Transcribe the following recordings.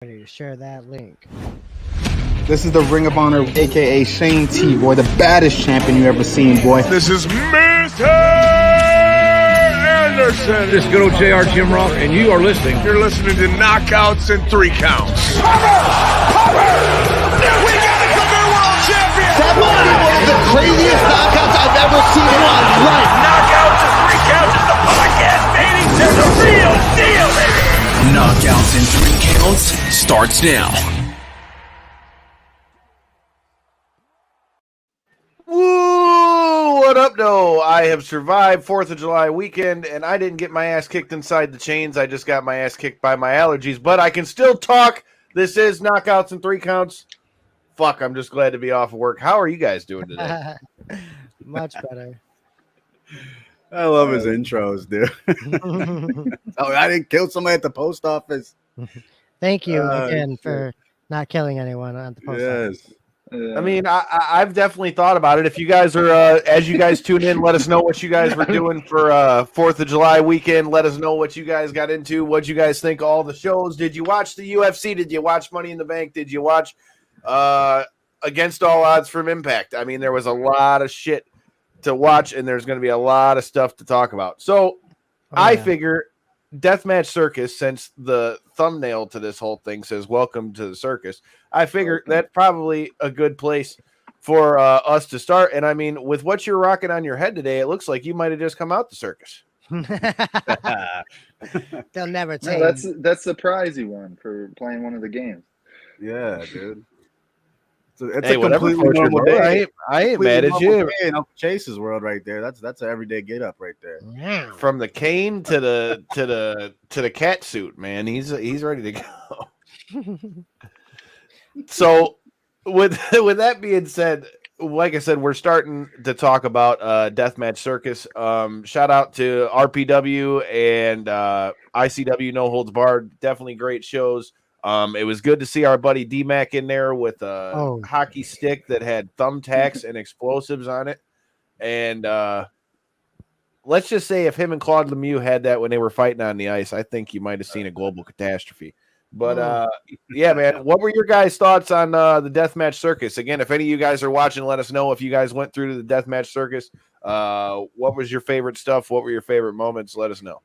Ready to share that link. This is the Ring of Honor, a.k.a. Shane T, boy, the baddest champion you ever seen, boy. This is Mr. Anderson. This is good old JR Jim Ross, and you are listening. You're listening to Knockouts and 3 Counts. We got a Career World Champion. That might be one of the craziest knockouts I've ever seen in my life. Knockouts and 3 Counts is the podcast, baby. It's the real deal, baby. Knockouts and 3 Counts starts now. Woo! What up, though? I have survived 4th of July weekend, and I didn't get my ass kicked inside the chains. I just got my ass kicked by my allergies, but I can still talk. This is Knockouts and 3 Counts. Fuck, I'm just glad to be off of work. How are you guys doing today? Much better. I love his intros, dude. Oh, I didn't kill somebody at the post office. Thank you again for not killing anyone at the post office. I mean, I've definitely thought about it. If you guys are, as you guys tune in, let us know what you guys were doing for 4th of July weekend. Let us know what you guys got into, what you guys think of all the shows. Did you watch the UFC? Did you watch Money in the Bank? Did you watch Against All Odds from Impact? I mean, there was a lot of shit to watch, and there's going to be a lot of stuff to talk about. So I figure Deathmatch Circus, since the thumbnail to this whole thing says welcome to the circus, I figure that's probably a good place for us to start. And I mean, with what you're rocking on your head today, it looks like you might have just come out the circus. They'll never take. No, that's the prize you won for playing one of the games. Yeah, dude. It's Hey, a whatever completely normal day. I ain't mad at you. In Uncle Chase's world, right there. That's an everyday get up right there. Yeah. From the cane to the cat suit, man. He's ready to go. So with that being said, like I said, we're starting to talk about Deathmatch Circus. Shout out to RPW and ICW No Holds Barred. Definitely great shows. It was good to see our buddy D-Mac in there with a hockey stick that had thumbtacks and explosives on it. And let's just say if him and Claude Lemieux had that when they were fighting on the ice, I think you might have seen a global catastrophe. But yeah, man, what were your guys' thoughts on the Deathmatch Circus? Again, if any of you guys are watching, let us know if you guys went through to the Deathmatch Circus. What was your favorite stuff? What were your favorite moments? Let us know.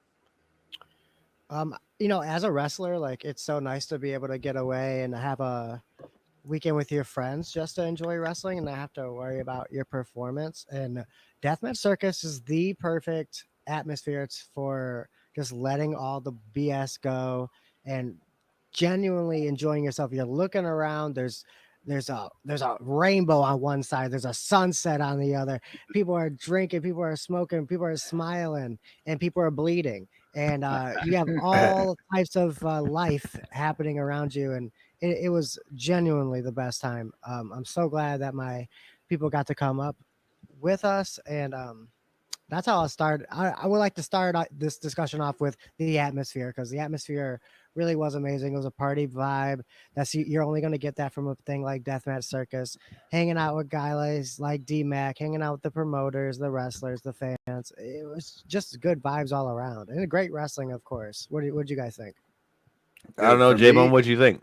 You know, as a wrestler, like, it's so nice to be able to get away and have a weekend with your friends just to enjoy wrestling and not have to worry about your performance. And Deathmatch Circus is the perfect atmosphere. It's for just letting all the BS go and genuinely enjoying yourself. You're looking around. There's a rainbow on one side. There's a sunset on the other. People are drinking. People are smoking. People are smiling, and people are bleeding. And you have all types of life happening around you, and it was genuinely the best time. I'm so glad that my people got to come up with us, and that's how I'll start. I would like to start this discussion off with the atmosphere, because the atmosphere really was amazing. It was a party vibe. You're only going to get that from a thing like Deathmatch Circus. Hanging out with guys like D-Mac, hanging out with the promoters, the wrestlers, the fans. It was just good vibes all around, and great wrestling, of course. What did you guys think? I don't know, J-Bone, what'd you think?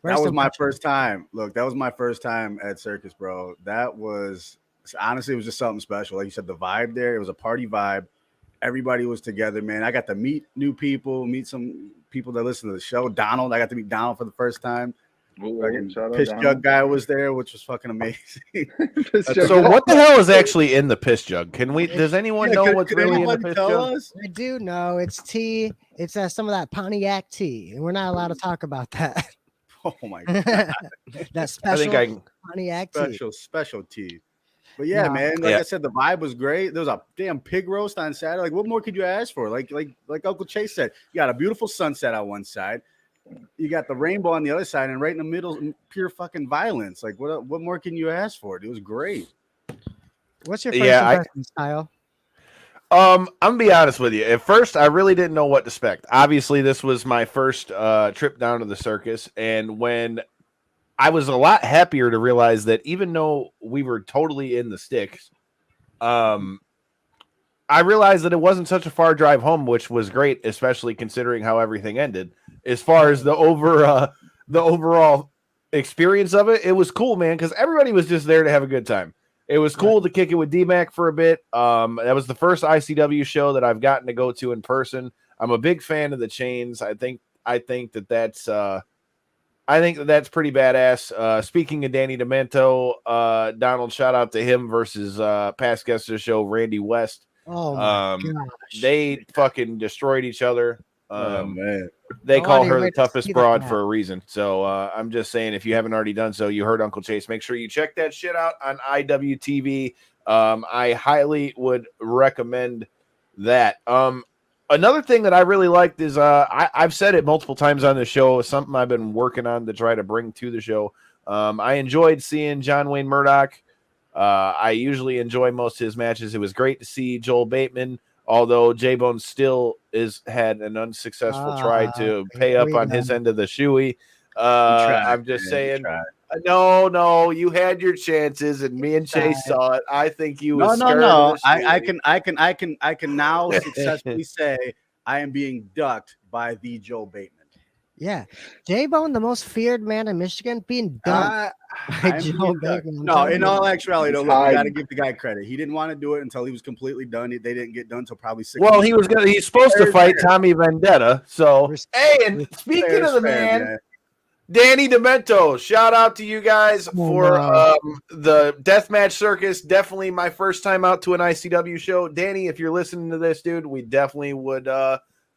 That was my first time. Look, that was my first time at Circus, bro. That was honestly, it was just something special. Like you said, the vibe there, it was a party vibe. Everybody was together, man. I got to meet new people, meet some people that listen to the show. Donald, I got to meet Donald for the first time. Piss Jug guy was there, which was fucking amazing. So what the hell is actually in the piss jug? Does anyone know what's really in the piss jug? I do know it's tea. It's some of that Pontiac tea, and we're not allowed to talk about that. Oh my god. That special Pontiac tea. Special tea. But yeah, man, like I said, the vibe was great. There was a damn pig roast on Saturday. Like, what more could you ask for? Like Uncle Chase said, you got a beautiful sunset on one side, you got the rainbow on the other side, and right in the middle, pure fucking violence. Like, what more can you ask for? It was great. What's your first impression, Style? I'm gonna be honest with you. At first, I really didn't know what to expect. Obviously, this was my first trip down to the circus, and when I was a lot happier to realize that even though we were totally in the sticks, I realized that it wasn't such a far drive home, which was great, especially considering how everything ended. As far as the the overall experience of it, it was cool, man, because everybody was just there to have a good time. It was cool to kick it with D-Mac for a bit. That was the first ICW show that I've gotten to go to in person. I'm a big fan of the chains. I think that's pretty badass. Speaking of Danny Demento, Donald, shout out to him versus past guest of the show, Randy West. Oh my gosh. They fucking destroyed each other. Oh man. They call Nobody her the went to toughest see broad that. for a reason. So I'm just saying, if you haven't already done so, you heard Uncle Chase. Make sure you check that shit out on IWTV. I highly would recommend that. Another thing that I really liked is I've said it multiple times on the show. Something I've been working on to try to bring to the show. I enjoyed seeing John Wayne Murdoch. I usually enjoy most of his matches. It was great to see Joel Bateman, although J-Bone still had an unsuccessful try to pay up on his end of the shoey. I'm just saying, no, you had your chances, and me and Chase saw it. I think you was No. I can now successfully say I am being ducked by the Joe Bateman. Yeah, J-Bone, the most feared man in Michigan, being dumped by Joe Bateman. No, in all actuality, though, look, we got to hiding. give the guy credit. He didn't want to do it until he was completely done. They didn't get done until probably 6 Well, months. he's supposed to fight Tommy Vendetta. So, hey, and speaking Fair of the is fair, man, Danny Demento, shout out to you guys for the Deathmatch Circus. Definitely my first time out to an ICW show. Danny, if you're listening to this, dude, we definitely would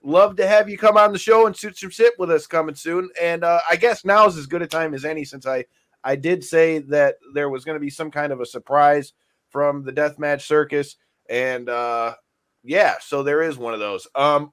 love to have you come on the show and sit with us coming soon. And I guess now is as good a time as any, since I did say that there was going to be some kind of a surprise from the Deathmatch Circus. And yeah, so there is one of those.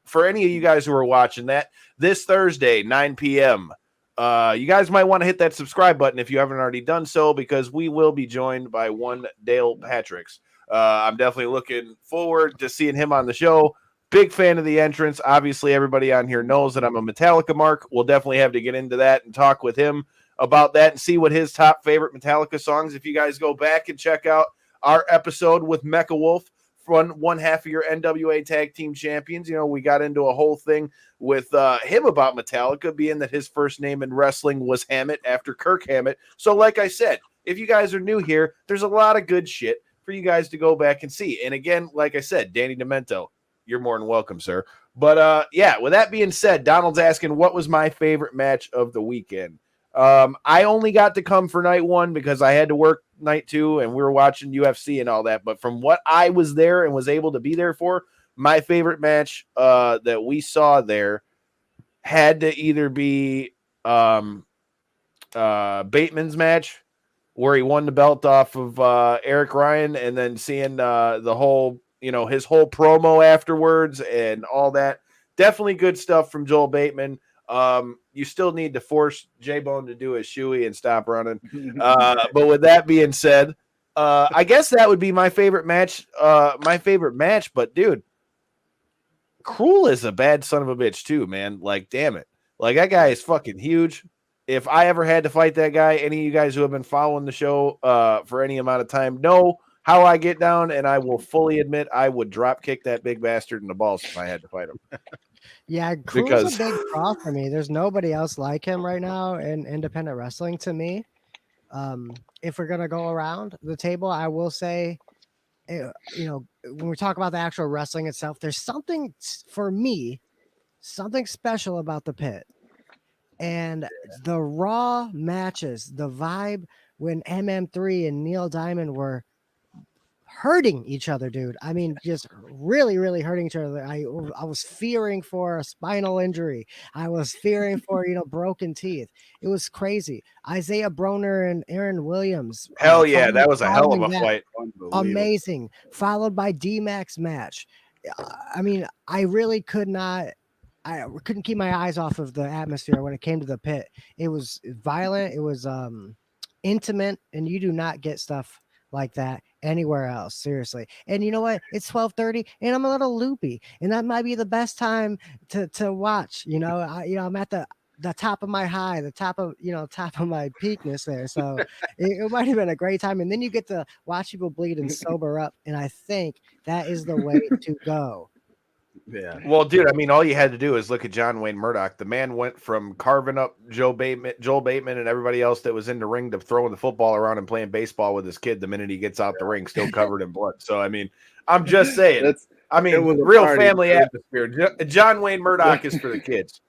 For any of you guys who are watching that, this Thursday, 9 p.m., you guys might want to hit that subscribe button if you haven't already done so, because we will be joined by one Dale Patricks. I'm definitely looking forward to seeing him on the show. Big fan of the entrance. Obviously, everybody on here knows that I'm a Metallica mark. We'll definitely have to get into that and talk with him about that and see what his top favorite Metallica songs. If you guys go back and check out our episode with Mecha Wolf, one half of your NWA Tag Team Champions, we got into a whole thing with him about Metallica, being that his first name in wrestling was Hammett after Kirk Hammett. So like I said, if you guys are new here, there's a lot of good shit for you guys to go back and see. And again, like I said, Danny Demento, you're more than welcome, sir. But yeah, with that being said, Donald's asking, what was my favorite match of the weekend? I only got to come for night one because I had to work night two and we were watching UFC and all that. But from what I was there and was able to be there for, my favorite match that we saw there had to either be Bateman's match, where he won the belt off of Eric Ryan, and then seeing the whole, his whole promo afterwards and all that. Definitely good stuff from Joel Bateman. You still need to force J-Bone to do his shoey and stop running. But with that being said, I guess that would be my favorite match. But dude, Cruel is a bad son of a bitch too, man. Like, damn it. Like, that guy is fucking huge. If I ever had to fight that guy, any of you guys who have been following the show for any amount of time know how I get down, and I will fully admit I would drop kick that big bastard in the balls if I had to fight him. Yeah, Crew's a big draw for me. There's nobody else like him right now in independent wrestling to me. If we're gonna go around the table, I will say, when we talk about the actual wrestling itself, there's something for me, something special about the pit. And the Raw matches, the vibe when MM3 and Neil Diamond were hurting each other, dude. I mean, just really, really hurting each other. I was fearing for a spinal injury. I was fearing for, broken teeth. It was crazy. Isaiah Broner and Aaron Williams. Hell yeah, that was a hell of a fight. Amazing. Followed by D-Mac's match. I mean, I really I couldn't keep my eyes off of the atmosphere when it came to the pit. It was violent. It was intimate, and you do not get stuff like that anywhere else, seriously. And you know what? It's 12:30, and I'm a little loopy, and that might be the best time to watch. I'm at the top of my high, the top of my peakness there. So it might have been a great time, and then you get to watch people bleed and sober up, and I think that is the way to go. Yeah. Well, dude, I mean, all you had to do is look at John Wayne Murdoch. The man went from carving up Joel Bateman, and everybody else that was in the ring to throwing the football around and playing baseball with his kid the minute he gets out the ring, still covered in blood. So, I mean, I'm just saying. It was a Real party, family dude. atmosphere. John Wayne Murdoch is for the kids.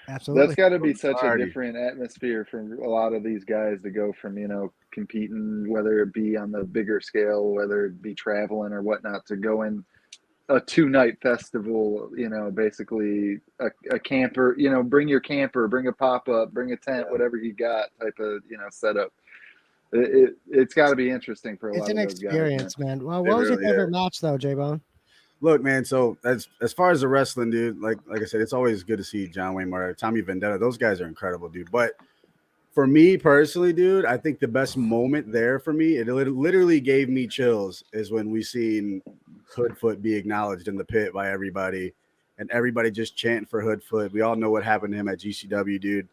Absolutely. That's got to be such a Party. different atmosphere for a lot of these guys to go from, competing, whether it be on the bigger scale, whether it be traveling or whatnot, to go in a 2-night festival, basically a camper, bring your camper, bring a pop-up, bring a tent, whatever you got type of, setup. It's got to be interesting for a It's lot an of those experience, guys, man. Well, what was your really favorite match though, J-Bone? Look, man. So as far as the wrestling, dude, like I said, it's always good to see John Wayne Murdoch, Tommy Vendetta. Those guys are incredible, dude. But for me personally, dude, I think the best moment there for me, it literally gave me chills, is when we seen Hoodfoot be acknowledged in the pit by everybody, and everybody just chanting for Hoodfoot. We all know what happened to him at GCW, dude.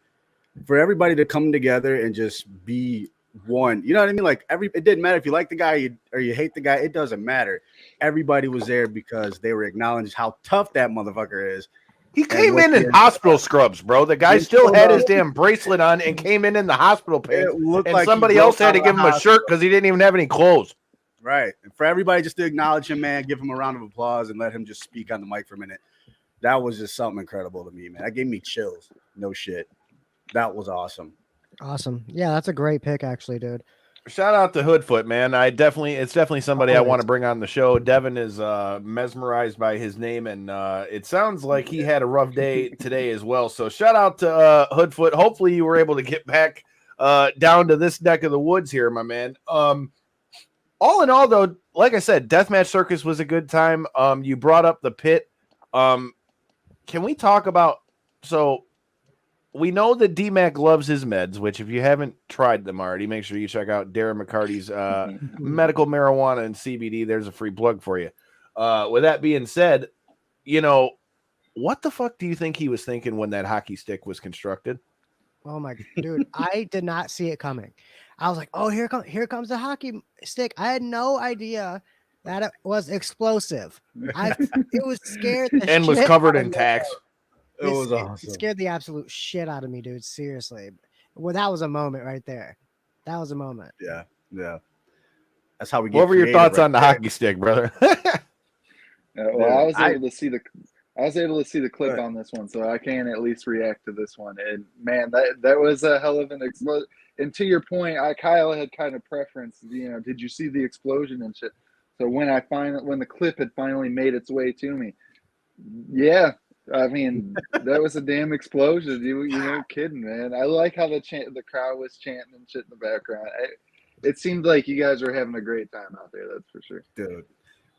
For everybody to come together and just be one, you know what I mean? Like it didn't matter if you like the guy or you hate the guy. It doesn't matter. Everybody was there because they were acknowledging how tough that motherfucker is. He came in hospital scrubs, bro. The guy still had his damn bracelet on and came in the hospital pants. And like somebody he else broke had to out give of him the a shirt because he didn't even have any clothes. Right. And for everybody just to acknowledge him, man, give him a round of applause and let him just speak on the mic for a minute. That was just something incredible to me, man. That gave me chills. No shit. That was awesome. Awesome. Yeah, that's a great pick, actually, dude. Shout out to Hoodfoot, man. It's definitely somebody I want to bring on the show. Devin is mesmerized by his name, and it sounds like he had a rough day today as well. So shout out to Hoodfoot. Hopefully you were able to get back down to this neck of the woods here, my man. All in all, though, like I said, Deathmatch Circus was a good time. You brought up the pit. Can we talk about we know that D-Mac loves his meds, which if you haven't tried them already, make sure you check out Darren McCarty's medical marijuana and CBD. There's a free plug for you. With that being said, what the fuck do you think he was thinking when that hockey stick was constructed? Oh my dude, I did not see it coming. I was like, oh, here comes the hockey stick. I had no idea that it was explosive. It was scared and was covered in tacks. It was awesome. It scared the absolute shit out of me, dude. Seriously. Well, that was a moment right there. That was a moment. Yeah. That's how we get. What were your thoughts on the hockey stick, brother? Well, I was able to see the clip on this one, so I can at least react to this one. And man, that was a hell of an explosion. And to your point, Kyle had kind of preference. Did you see the explosion and shit? So when the clip had finally made its way to me, yeah. I mean, that was a damn explosion. You weren't kidding, man. I like how the crowd was chanting and shit in the background. It seemed like you guys were having a great time out there. That's for sure, dude.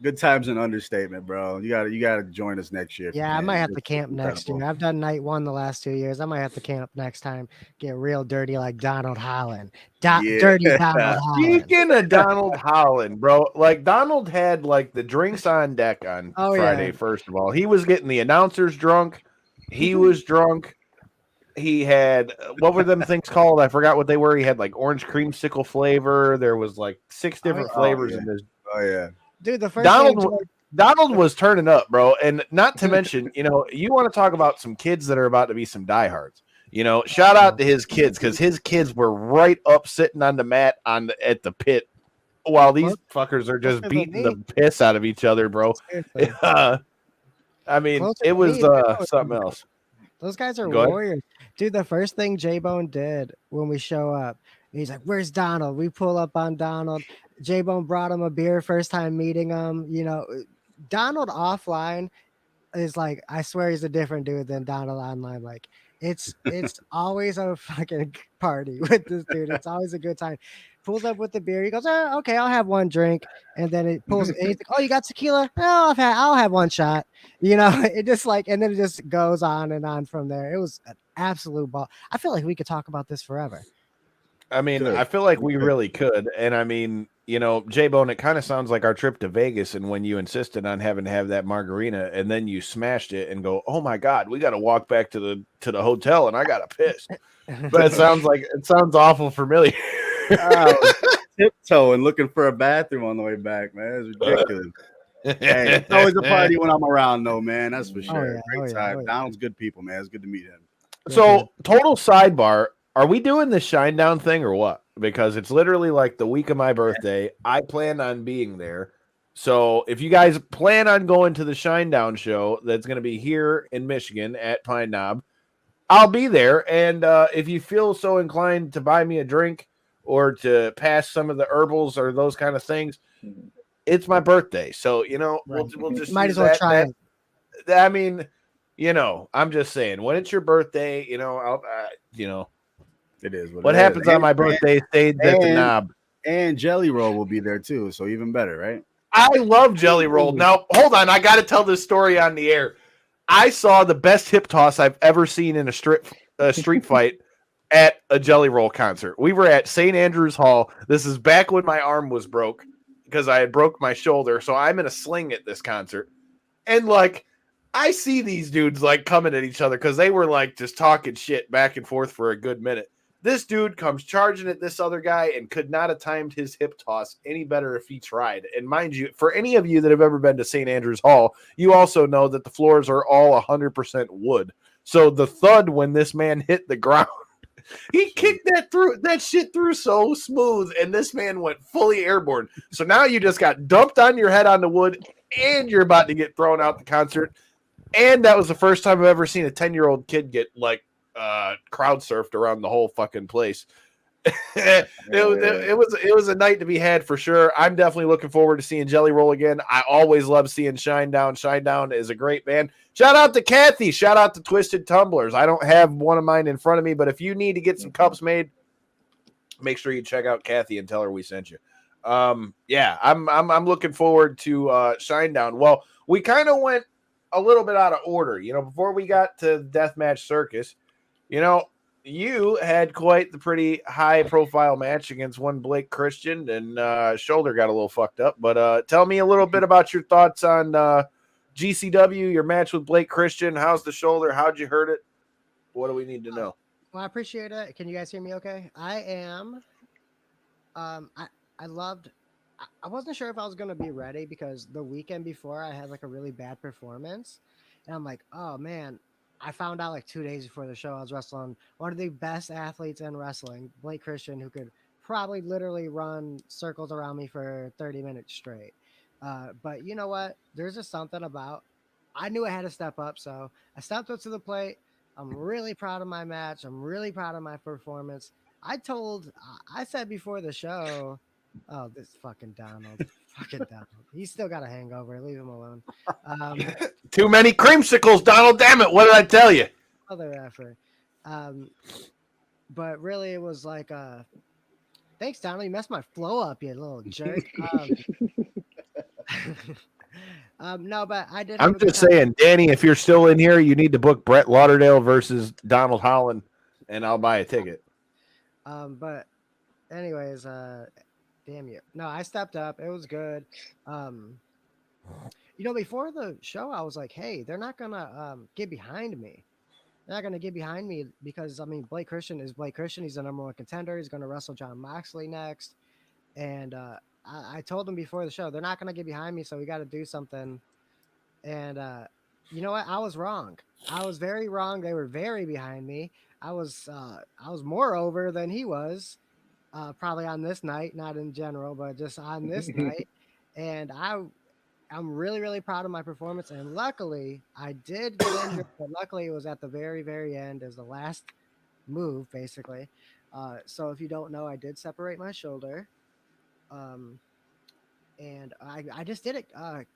Good time's an understatement, bro. You gotta join us next year. Yeah, I might have to camp next year. I've done night one the last 2 years. I might have to camp next time. Get real dirty like Donald Holland. Dirty Donald Holland. Speaking of Donald Holland, bro, like Donald had like the drinks on deck on Friday. Yeah. First of all, he was getting the announcers drunk. He was drunk. He had, what were them things called? I forgot what they were. He had like orange creamsicle flavor. There was like 6 different flavors in this. Oh yeah. Dude, the first Donald was turning up, bro. And not to mention, you want to talk about some kids that are about to be some diehards. Shout out to his kids, because his kids were right up sitting on the mat at the pit while these fuckers are just beating the piss out of each other, bro. I mean, it was something else. Those guys are warriors. Dude, the first thing J-Bone did when we show up, he's like, where's Donald? We pull up on Donald. J-Bone brought him a beer first time meeting him. Donald offline is like, I swear he's a different dude than Donald online. Like, it's always a fucking party with this dude. It's always a good time. Pulls up with the beer. He goes, oh, okay, I'll have one drink. And then it pulls. And he's like, oh, you got tequila? No, I'll have one shot. It just and then it just goes on and on from there. It was an absolute ball. I feel like we could talk about this forever. I mean, I feel like we really could. And I mean, J-Bone, it kind of sounds like our trip to Vegas, and when you insisted on having to have that margarita and then you smashed it and go, oh my God, we got to walk back to the hotel and I got to piss. But it sounds awful familiar. Tiptoeing, looking for a bathroom on the way back, man. It's ridiculous. Hey, it's always a party when I'm around, though, man. That's for sure. yeah, Great time. yeah. Donald's good people, man. It's good to meet him. So, total sidebar. Are we doing the Shinedown thing or what? Because it's literally like the week of my birthday. I plan on being there. So, if you guys plan on going to the Shinedown show that's going to be here in Michigan at Pine Knob, I'll be there. And if you feel so inclined to buy me a drink or to pass some of the herbals or those kind of things, it's my birthday. So, we'll just Might use as well try it. I mean, I'm just saying, when it's your birthday, I'll, It is what it happens is. on my birthday stays at the knob. And Jelly Roll will be there too, so even better, right? I love Jelly Roll. Now, hold on, I got to tell this story on the air. I saw the best hip toss I've ever seen in a street fight at a Jelly Roll concert. We were at St. Andrews Hall. This is back when my arm was broke because I had broke my shoulder, so I'm in a sling at this concert. And like, I see these dudes like coming at each other because they were like just talking shit back and forth for a good minute. This dude comes charging at this other guy and could not have timed his hip toss any better if he tried. And mind you, for any of you that have ever been to St. Andrews Hall, you also know that the floors are all 100% wood. So the thud when this man hit the ground, he kicked that shit through so smooth, and this man went fully airborne. So now you just got dumped on your head on the wood, and you're about to get thrown out the concert. And that was the first time I've ever seen a 10-year-old kid get like crowd surfed around the whole fucking place. it was a night to be had for sure. I'm definitely looking forward to seeing Jelly Roll again. I always love seeing Shinedown. Shinedown is a great band. Shout out to Kathy. Shout out to Twisted Tumblers. I don't have one of mine in front of me, but if you need to get some cups made, make sure you check out Kathy and tell her we sent you. Yeah, I'm looking forward to Shinedown. Well, we kind of went a little bit out of order, before we got to Deathmatch Circus. You had quite the pretty high profile match against one Blake Christian, and shoulder got a little fucked up. But tell me a little bit about your thoughts on GCW, your match with Blake Christian. How's the shoulder? How'd you hurt it? What do we need to know? Well, I appreciate it. Can you guys hear me okay? I am. I loved. I wasn't sure if I was going to be ready because the weekend before I had like a really bad performance. And I'm like, oh man, I found out like 2 days before the show I was wrestling one of the best athletes in wrestling, Blake Christian, who could probably literally run circles around me for 30 minutes straight. But you know what? There's just something about, I knew I had to step up. So I stepped up to the plate. I'm really proud of my match. I'm really proud of my performance. I said before the show, oh, this fucking Donald. Fucking Donald. He's still got a hangover. Leave him alone. Too many creamsicles, Donald. Damn it. What did I tell you? Other effort. But really, it was like, thanks, Donald. You messed my flow up, you little jerk. No, but I did. I'm just saying, Danny, if you're still in here, you need to book Brett Lauderdale versus Donald Holland, and I'll buy a ticket. But anyways, damn you. No, I stepped up. It was good. Before the show, I was like, hey, they're not gonna get behind me. They're not gonna get behind me because Blake Christian is Blake Christian. He's the number one contender. He's gonna wrestle John Moxley next. And I told them before the show, they're not gonna get behind me, so we got to do something. And you know what? I was wrong. I was very wrong. They were very behind me. I was more over than he was. Probably on this night, not in general, but just on this night. And I'm really, really proud of my performance. And luckily, I did get injured, but luckily it was at the very, very end as the last move, basically. So if you don't know, I did separate my shoulder. And I just did it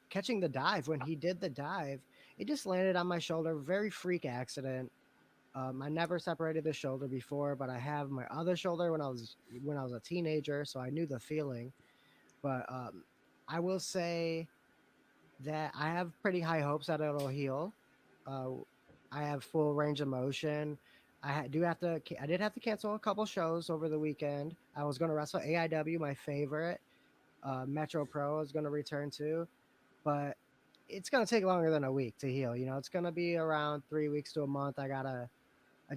catching the dive. When he did the dive, it just landed on my shoulder. Very freak accident. I never separated the shoulder before, but I have my other shoulder when I was a teenager, so I knew the feeling. But I will say that I have pretty high hopes that it'll heal. I have full range of motion. I did have to cancel a couple shows over the weekend. I was going to wrestle AIW, my favorite. Metro Pro is going to return to, but it's going to take longer than a week to heal. It's going to be around 3 weeks to a month. I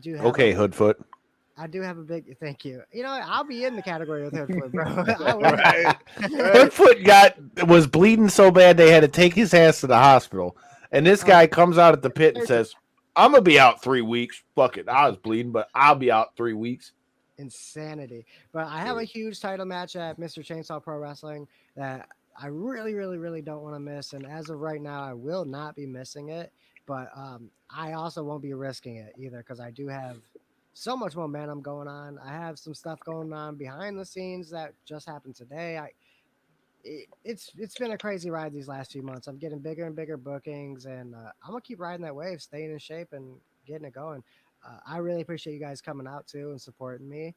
do have okay, Hoodfoot. I do have a big thank you. You know, I'll be in the category with Hoodfoot, bro. I will. Right. Hoodfoot was bleeding so bad they had to take his ass to the hospital. And this guy comes out at the pit and says, I'm going to be out 3 weeks. Fuck it. I was bleeding, but I'll be out 3 weeks. Insanity. But I have a huge title match at Mr. Chainsaw Pro Wrestling that I really, really, really don't want to miss. And as of right now, I will not be missing it. But I also won't be risking it either because I do have so much momentum going on. I have some stuff going on behind the scenes that just happened today. It's been a crazy ride these last few months. I'm getting bigger and bigger bookings, and I'm gonna keep riding that wave, staying in shape and getting it going. I really appreciate you guys coming out too and supporting me.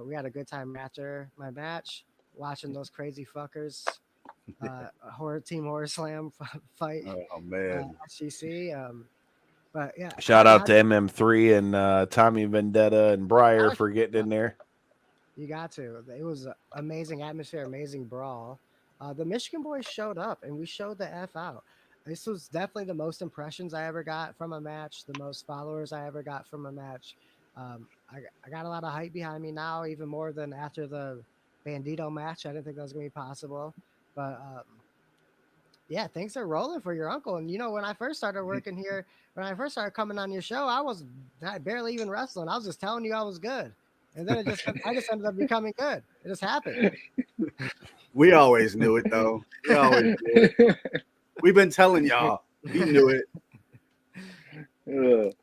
We had a good time after my match, watching those crazy fuckers, Team Horror Slam fight. Oh man, SGC. But yeah, shout out to MM3 and Tommy Vendetta and Breyer for getting in there. You got to. It was an amazing atmosphere, amazing brawl. The Michigan boys showed up, and we showed the F out. This was definitely the most impressions I ever got from a match, the most followers I ever got from a match. I got a lot of hype behind me now, even more than after the Bandito match. I didn't think that was going to be possible. But yeah, things are rolling for your uncle. And, you know, when I first started working here, when I first started coming on your show, I was barely even wrestling. I was just telling you I was good. And then I just ended up becoming good. It just happened. We always knew it, though. We always did. We've been telling y'all. We knew it.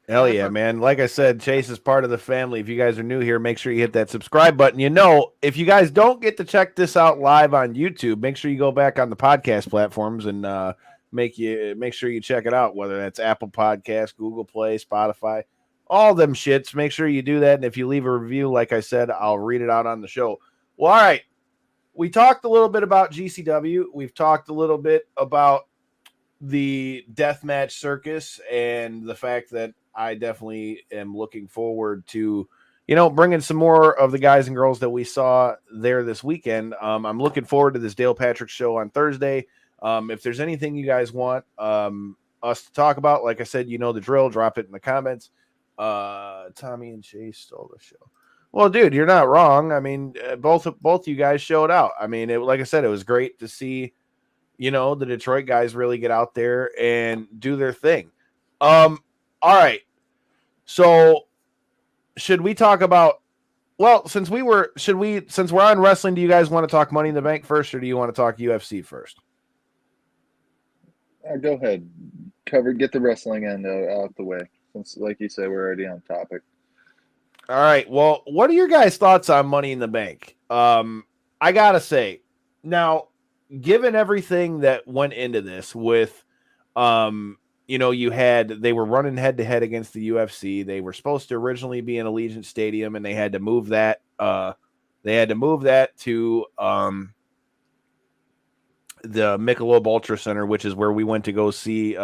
Hell yeah, man. Like I said, Chase is part of the family. If you guys are new here, make sure you hit that subscribe button. You know, if you guys don't get to check this out live on YouTube, make sure you go back on the podcast platforms and make sure you check it out, whether that's Apple Podcasts, Google Play, Spotify, all them shits. Make sure you do that. And if you leave a review, like I said, I'll read it out on the show. Well, all right. We talked a little bit about GCW. We've talked a little bit about the Deathmatch Circus and the fact that I definitely am looking forward to, you know, bringing some more of the guys and girls that we saw there this weekend. I'm looking forward to this Dale Patrick show on Thursday. If there's anything you guys want us to talk about, like I said, you know the drill. Drop it in the comments. Tommy and Chase stole the show. Well, dude, you're not wrong. I mean, both you guys showed out. I mean, like I said, it was great to see, you know, the Detroit guys really get out there and do their thing. All right. So should we talk about, well, since we're on wrestling, do you guys want to talk Money in the Bank first, or do you want to talk UFC first? Go ahead. Get the wrestling end out the way. Since, like you said, we're already on topic. All right. Well, what are your guys' thoughts on Money in the Bank? I gotta say, now, given everything that went into this with, you know, they were running head to head against the UFC. They were supposed to originally be in Allegiant Stadium, and they had to move that. They had to move that to the Michelob Ultra Center, which is where we went to go see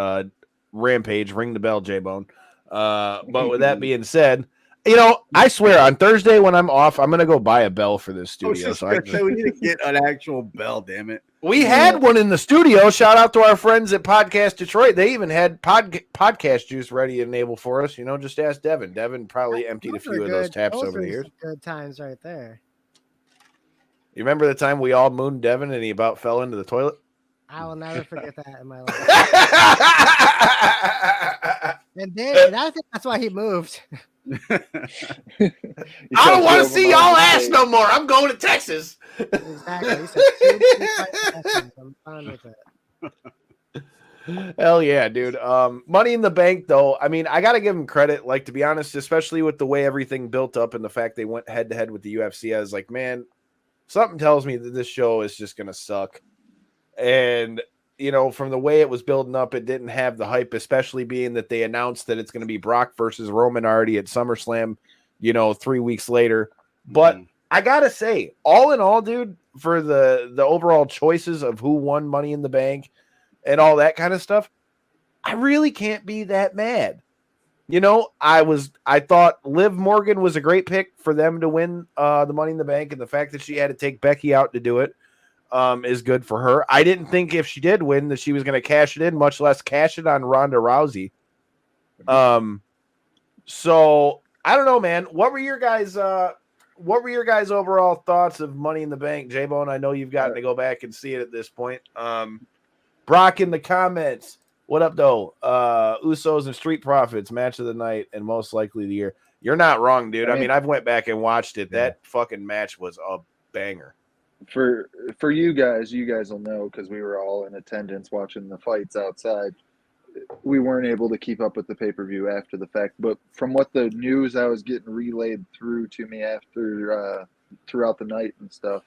Rampage. Ring the bell, J-Bone. But with that being said, you know, I swear on Thursday when I'm off, I'm gonna go buy a bell for this studio. We need to get an actual bell. Damn it! We had one in the studio. Shout out to our friends at Podcast Detroit. They even had podcast juice ready and able for us. You know, just ask Devin. Devin probably emptied a few of those taps over the years. Good times right there. You remember the time we all mooned Devin and he about fell into the toilet? I will never forget that in my life. And I think that's why he moved. I don't want to see y'all ass no more. I'm going to Texas. Exactly. He said, I'm fine with it. Hell yeah, dude. Money in the Bank, though. I mean, I got to give him credit. Like, to be honest, especially with the way everything built up and the fact they went head to head with the UFC, I was like, man, something tells me that this show is just going to suck. And, you know, from the way it was building up, it didn't have the hype, especially being that they announced that it's going to be Brock versus Roman already at SummerSlam, you know, 3 weeks later. But I got to say, all in all, dude, for the overall choices of who won Money in the Bank and all that kind of stuff, I really can't be that mad. You know, I thought Liv Morgan was a great pick for them to win the Money in the Bank, and the fact that she had to take Becky out to do it is good for her. I didn't think if she did win that she was going to cash it in, much less cash it on Ronda Rousey. So I don't know, man. What were your guys' overall thoughts of Money in the Bank? J-Bone, I know you've gotten to go back and see it at this point. Brock in the comments. What up, though? Usos and Street Profits, match of the night and most likely the year. You're not wrong, dude. I mean, I've went back and watched it. That fucking match was a banger. For you guys will know because we were all in attendance watching the fights outside. We weren't able to keep up with the pay-per-view after the fact, but from what the news I was getting relayed through to me after throughout the night and stuff,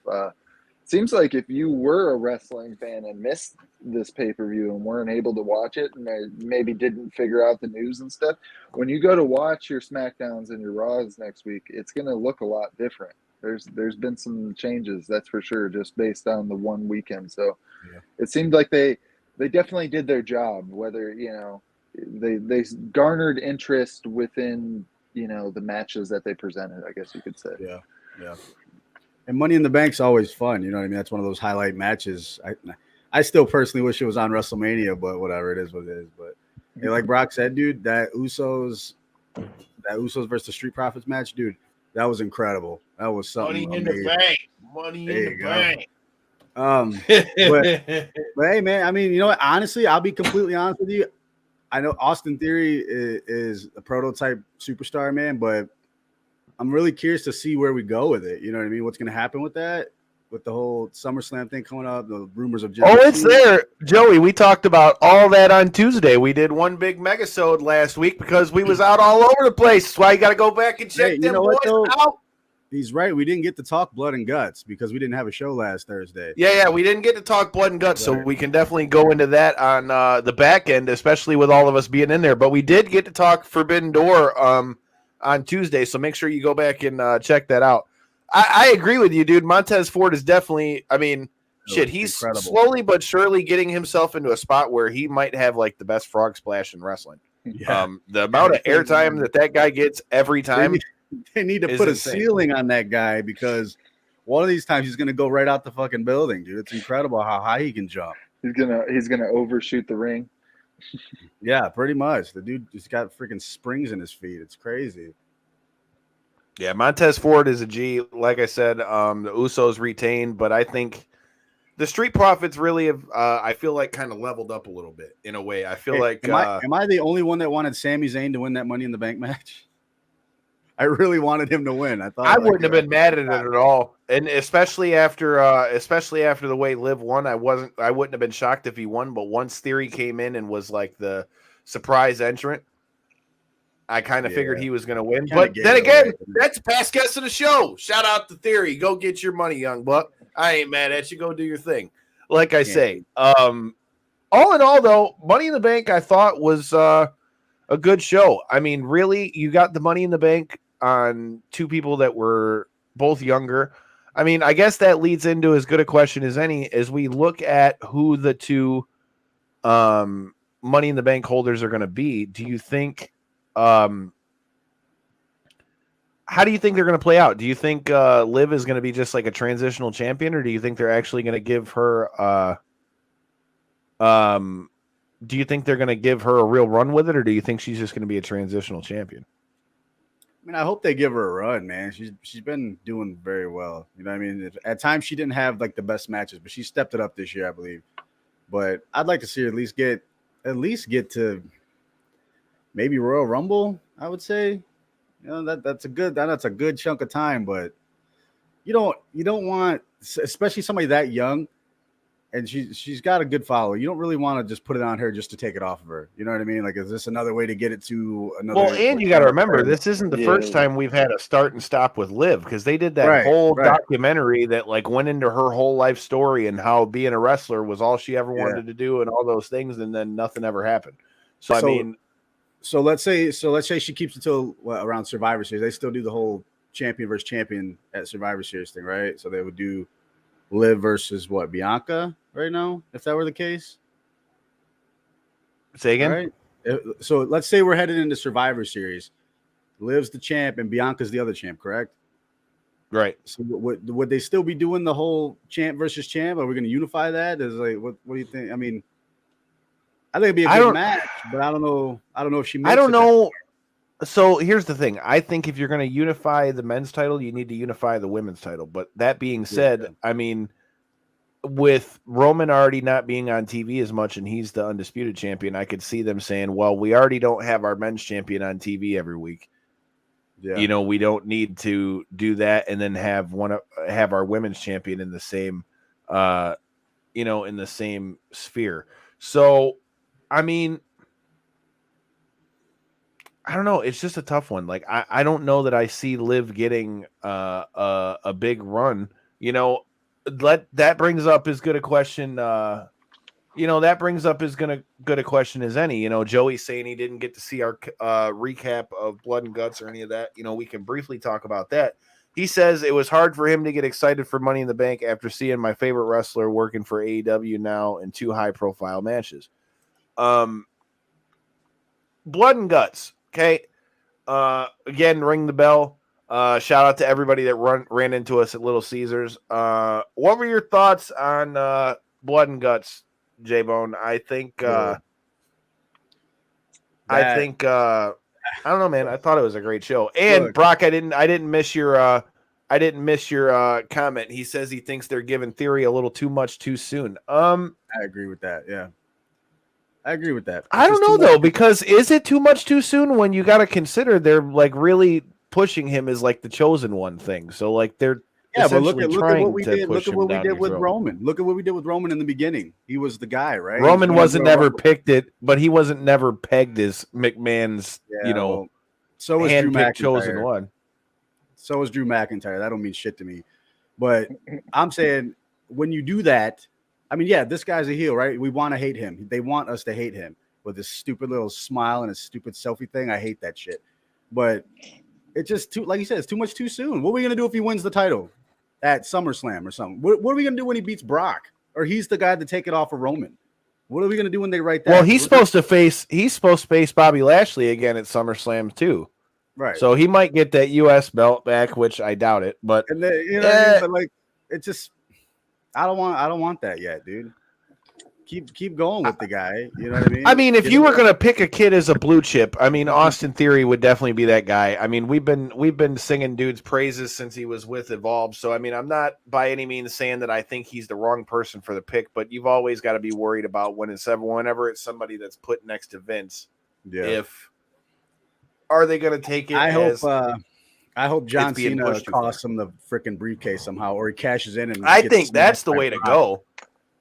seems like if you were a wrestling fan and missed this pay-per-view and weren't able to watch it and maybe didn't figure out the news and stuff, when you go to watch your SmackDowns and your Raws next week, it's going to look a lot different. There's been some changes, that's for sure, just based on the one weekend. So it seemed like they definitely did their job, whether, they garnered interest within, the matches that they presented, I guess you could say. Yeah. And Money in the Bank's always fun. You know what I mean? That's one of those highlight matches. I still personally wish it was on WrestleMania, but whatever, it is what it is. But like Brock said, dude, that Usos versus the Street Profits match, dude, that was incredible. That was something. Money in the Bank. Money in the Bank. But hey, man, I mean, you know what? Honestly, I'll be completely honest with you. I know Austin Theory is a prototype superstar, man, but I'm really curious to see where we go with it. You know what I mean? What's going to happen with that? With the whole SummerSlam thing coming up, the rumors of it's there, Joey. We talked about all that on Tuesday. We did one big megasode last week because we was out all over the place. That's why you got to go back and check them boys out. He's right. We didn't get to talk blood and guts because we didn't have a show last Thursday. Yeah, we didn't get to talk blood and guts, so we can definitely go into that on the back end, especially with all of us being in there. But we did get to talk Forbidden Door on Tuesday, so make sure you go back and check that out. I agree with you, dude. Montez Ford is definitely, he's incredible. Slowly but surely getting himself into a spot where he might have like the best frog splash in wrestling. Yeah. The amount of airtime that guy gets every time. They need to put a ceiling on that guy because one of these times he's going to go right out the fucking building, dude. It's incredible how high he can jump. He's gonna overshoot the ring. Yeah, pretty much. The dude just got freaking springs in his feet. It's crazy. Yeah, Montez Ford is a G. Like I said, the Usos retained, but I think the Street Profits really have, I feel like, kind of leveled up a little bit in a way. I feel like. Am I the only one that wanted Sami Zayn to win that Money in the Bank match? I really wanted him to win. I wouldn't have been mad at it at all, and especially after the way Liv won, I wouldn't have been shocked if he won. But once Theory came in and was like the surprise entrant, I kind of figured he was going to win. But then again, that's past guest of the show. Shout out to Theory. Go get your money, young buck. I ain't mad at you. Go do your thing. Like I say, all in all, though, Money in the Bank I thought was a good show. I mean, really, you got the Money in the Bank on two people that were both younger. I mean, I guess that leads into as good a question as any as we look at who the two Money in the Bank holders are going to be. Do you think how do you think they're going to play out? Do you think Liv is going to be just like a transitional champion, or do you think they're actually going to give her do you think they're going to give her a real run with it, or do you think she's just going to be a transitional champion? I mean, I hope they give her a run, man. She's been doing very well. You know what I mean? At times she didn't have like the best matches, but she stepped it up this year, I believe. But I'd like to see her at least get to maybe Royal Rumble, I would say. You know, that's a good chunk of time, but you don't want, especially somebody that young, and she's got a good follower. You don't really want to just put it on her just to take it off of her. You know what I mean? Like, is this another way to get it to another? Well, and you got to remember, this isn't the first time we've had a start and stop with Liv, because they did that whole documentary that like went into her whole life story and how being a wrestler was all she ever wanted to do and all those things, and then nothing ever happened. So I mean, so let's say she keeps it till around Survivor Series. They still do the whole champion versus champion at Survivor Series thing, right? So they would do Liv versus Bianca right now, if that were the case. Say again. Right? So let's say we're headed into Survivor Series. Liv's the champ and Bianca's the other champ, correct? Right. So would they still be doing the whole champ versus champ? Are we going to unify that? Is like what do you think? I mean, I think it'd be a good match, but I don't know if she makes it. I don't know. So here's the thing. I think if you're going to unify the men's title, you need to unify the women's title. But that being said, I mean, with Roman already not being on TV as much and he's the undisputed champion, I could see them saying, well, we already don't have our men's champion on TV every week. Yeah. You know, we don't need to do that and then have our women's champion in the same, in the same sphere. So, I mean, I don't know. It's just a tough one. Like, I don't know that I see Liv getting a big run. You know, that brings up as good a question. That brings up as good a question as any. You know, Joey's saying he didn't get to see our recap of Blood and Guts or any of that. You know, we can briefly talk about that. He says it was hard for him to get excited for Money in the Bank after seeing my favorite wrestler working for AEW now in 2 high-profile matches. Blood and Guts. Okay. Again, ring the bell. Shout out to everybody that ran into us at Little Caesars. What were your thoughts on Blood and Guts, J-Bone? I think I don't know, man. I thought it was a great show. And look, Brock, I didn't miss your comment. He says he thinks they're giving Theory a little too much too soon. I agree with that. Yeah. I agree with that. I don't know though, because is it too much too soon when you got to consider they're like really pushing him as like the chosen one thing. So like they're but look at what we did. Look at what we did with Roman. Look at what we did with Roman in the beginning. He was the guy, right? Roman wasn't never picked it, but he wasn't never pegged as McMahon's, so was Drew McIntyre. Chosen one. So was Drew McIntyre. That don't mean shit to me. But I'm saying when you do that, I mean, yeah, this guy's a heel, right? We want to hate him. They want us to hate him with his stupid little smile and his stupid selfie thing. I hate that shit. But it's just too, like you said, it's too much too soon. What are we going to do if he wins the title at SummerSlam or something? What are we going to do when he beats Brock? Or he's the guy to take it off of Roman? What are we going to do when they write that? Well, he's supposed to face Bobby Lashley again at SummerSlam too. Right. So he might get that US belt back, which I doubt it. But and then, what I mean? But like, it's just, I don't want that yet, dude. Keep going with the guy. You know what I mean? I mean, if you were going to pick a kid as a blue chip, I mean, Austin Theory would definitely be that guy. I mean, we've been singing dude's praises since he was with Evolve. So, I mean, I'm not by any means saying that I think he's the wrong person for the pick, but you've always got to be worried about whenever it's somebody that's put next to Vince. Yeah. Are they going to take it? I hope John Cena costs him the freaking briefcase somehow, or he cashes in and. I think that's the way to go.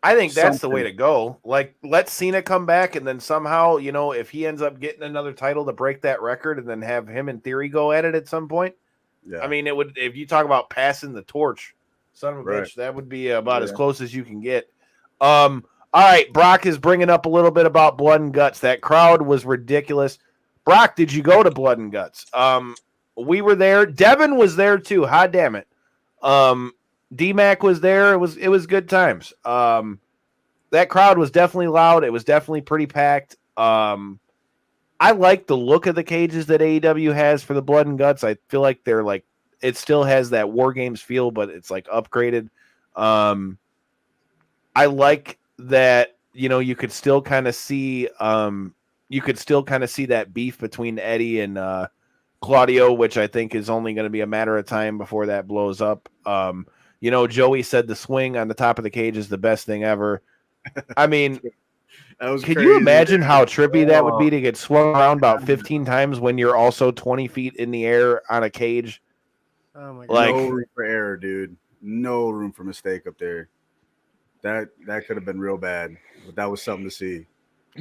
I think that's the way to go. Like, let Cena come back, and then somehow, if he ends up getting another title to break that record, and then have him and Theory go at it at some point. Yeah. I mean, it would. If you talk about passing the torch, son of a bitch, that would be about as close as you can get. All right, Brock is bringing up a little bit about Blood and Guts. That crowd was ridiculous. Brock, did you go to Blood and Guts? We were there. Devin was there too. Hot damn it. D-Mac was there. It was good times. That crowd was definitely loud. It was definitely pretty packed. I like the look of the cages that AEW has for the Blood and Guts. I feel like they're like, it still has that War Games feel, but it's like upgraded. I like that, you could still kind of see that beef between Eddie and Claudio, which I think is only going to be a matter of time before that blows up. Joey said the swing on the top of the cage is the best thing ever. I mean, can you imagine how trippy that would be to get swung around about 15 times when you're also 20 feet in the air on a cage? Oh my God. No room for error, dude. No room for mistake up there. That could have been real bad, but that was something to see.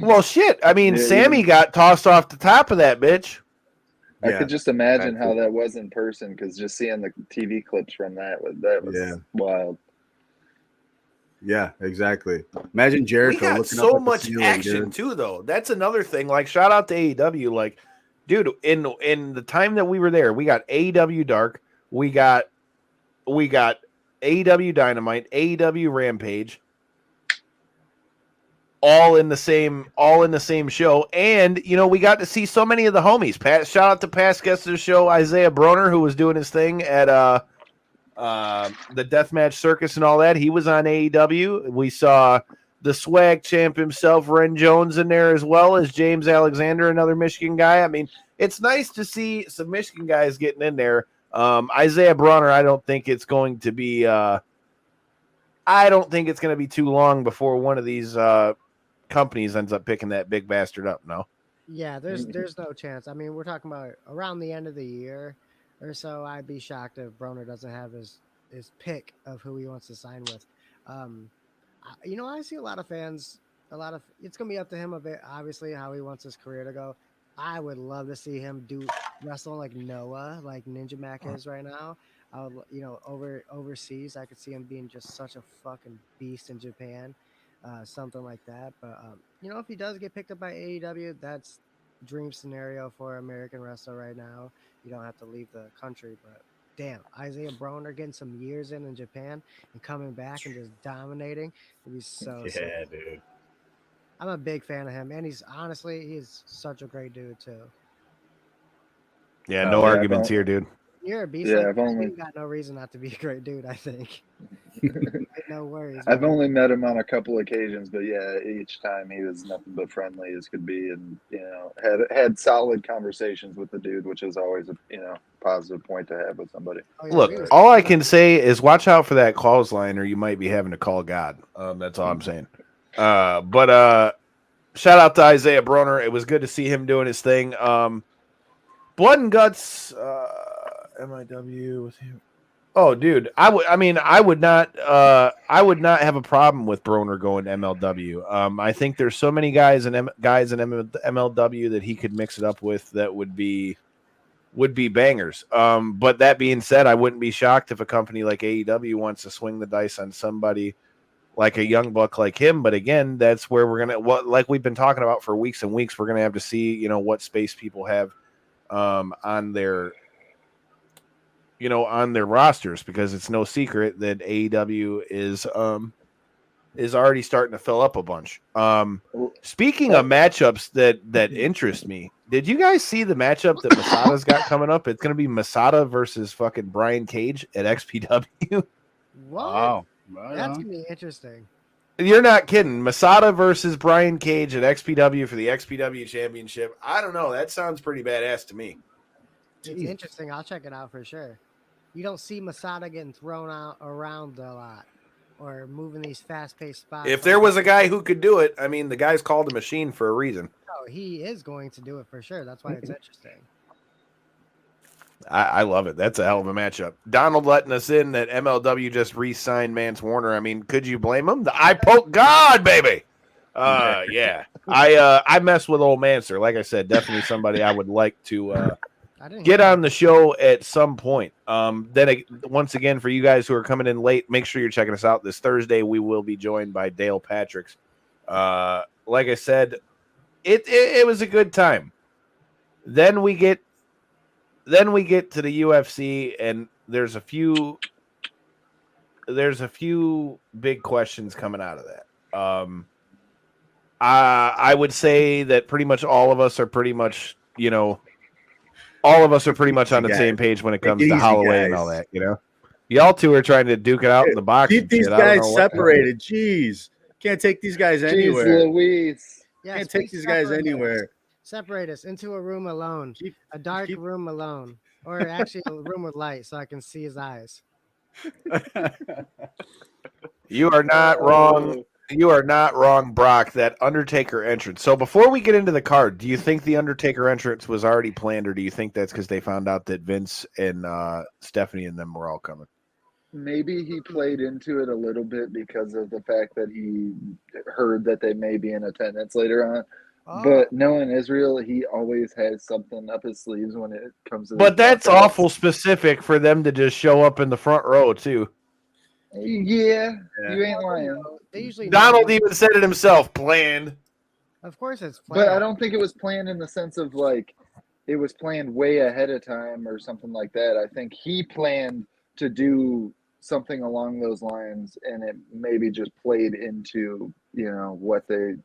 Well, shit. I mean, Sammy got tossed off the top of that bitch. I could just imagine how that was in person, because just seeing the TV clips from that was wild. Yeah, exactly. Imagine Jericho. We got so much action too, though. That's another thing. Like, shout out to AEW. Like, dude, in the time that we were there, we got AEW Dark, we got AEW Dynamite, AEW Rampage, all in the same show. And we got to see so many of the homies. Shout out to past guests of the show, Isaiah Broner, who was doing his thing at the Deathmatch Circus and all that. He was on AEW. We saw the swag champ himself, Ren Jones, in there, as well as James Alexander, another Michigan guy. I mean, it's nice to see some Michigan guys getting in there. Isaiah Bronner, I don't think it's going to be too long before one of these companies ends up picking that big bastard up. No. Yeah, there's no chance. I mean, we're talking about around the end of the year or so. I'd be shocked if Broner doesn't have his pick of who he wants to sign with. I see a lot of fans. It's gonna be up to him a bit, obviously, how he wants his career to go. I would love to see him wrestle like Noah, like Ninja Mac is right now. I would, overseas, I could see him being just such a fucking beast in Japan, something like that. But if he does get picked up by AEW, that's dream scenario for an American wrestler right now. You don't have to leave the country, but damn, Isaiah Broner getting some years in Japan and coming back and just dominating. It'd be so sick. Yeah, dude. I'm a big fan of him, and he's such a great dude too. Yeah, no arguments here, dude. You're a beast. Yeah, You've got no reason not to be a great dude, I think. No worries. I've only met him on a couple occasions, but yeah, each time he was nothing but friendly as could be, and had solid conversations with the dude, which is always a positive point to have with somebody. Look, all I can say is watch out for that calls line, or you might be having to call God. That's all I'm saying. But shout out to Isaiah Broner. It was good to see him doing his thing. Blood and Guts, MIW with him. Oh, dude, I would not have a problem with Broner going to MLW. I think there's so many guys in MLW that he could mix it up with that would be bangers. But that being said, I wouldn't be shocked if a company like AEW wants to swing the dice on somebody like a young buck like him. But again, that's where like we've been talking about for weeks and weeks, we're gonna have to see, what space people have on their rosters, because it's no secret that AEW is already starting to fill up a bunch. Speaking of matchups that interest me, did you guys see the matchup that Masada's got coming up? It's going to be Masada versus fucking Brian Cage at XPW. Wow. That's going to be interesting. You're not kidding. Masada versus Brian Cage at XPW for the XPW Championship. I don't know. That sounds pretty badass to me. It's interesting. I'll check it out for sure. You don't see Masada getting thrown out around a lot or moving these fast-paced spots. If there was a guy who could do it, I mean, the guy's called a machine for a reason. No, he is going to do it for sure. That's why it's interesting. I love it. That's a hell of a matchup. Donald letting us in that MLW just re-signed Mance Warner. I mean, could you blame him? I poke God, baby. Yeah. I mess with old Manser. Like I said, definitely somebody I would like to get on the show at some point. Once again, for you guys who are coming in late, make sure you're checking us out this Thursday. We will be joined by Dale Patricks. Like I said, it was a good time. Then we get to the UFC, and there's a few big questions coming out of that. I would say that pretty much all of us are pretty much on the same page when it comes to Holloway and all that. Y'all two are trying to duke it out in the box. Keep these guys separated. Jeez, can't take these guys anywhere. Jeez Louise. Yes, can't take these guys anywhere. Separate us into a room alone, a dark room alone, or actually a room with light so I can see his eyes. You are not wrong. You are not wrong, Brock. That Undertaker entrance. So before we get into the card, do you think the Undertaker entrance was already planned, or do you think that's because they found out that Vince and Stephanie and them were all coming? Maybe he played into it a little bit because of the fact that he heard that they may be in attendance later on. But knowing Israel, he always has something up his sleeves when it comes to. But that's awful specific for them to just show up in the front row too. Yeah. You ain't lying. They usually Donald even said it himself. Planned. Of course, it's planned. But I don't think it was planned in the sense of like it was planned way ahead of time or something like that. I think he planned to do something along those lines, and it maybe just played into what they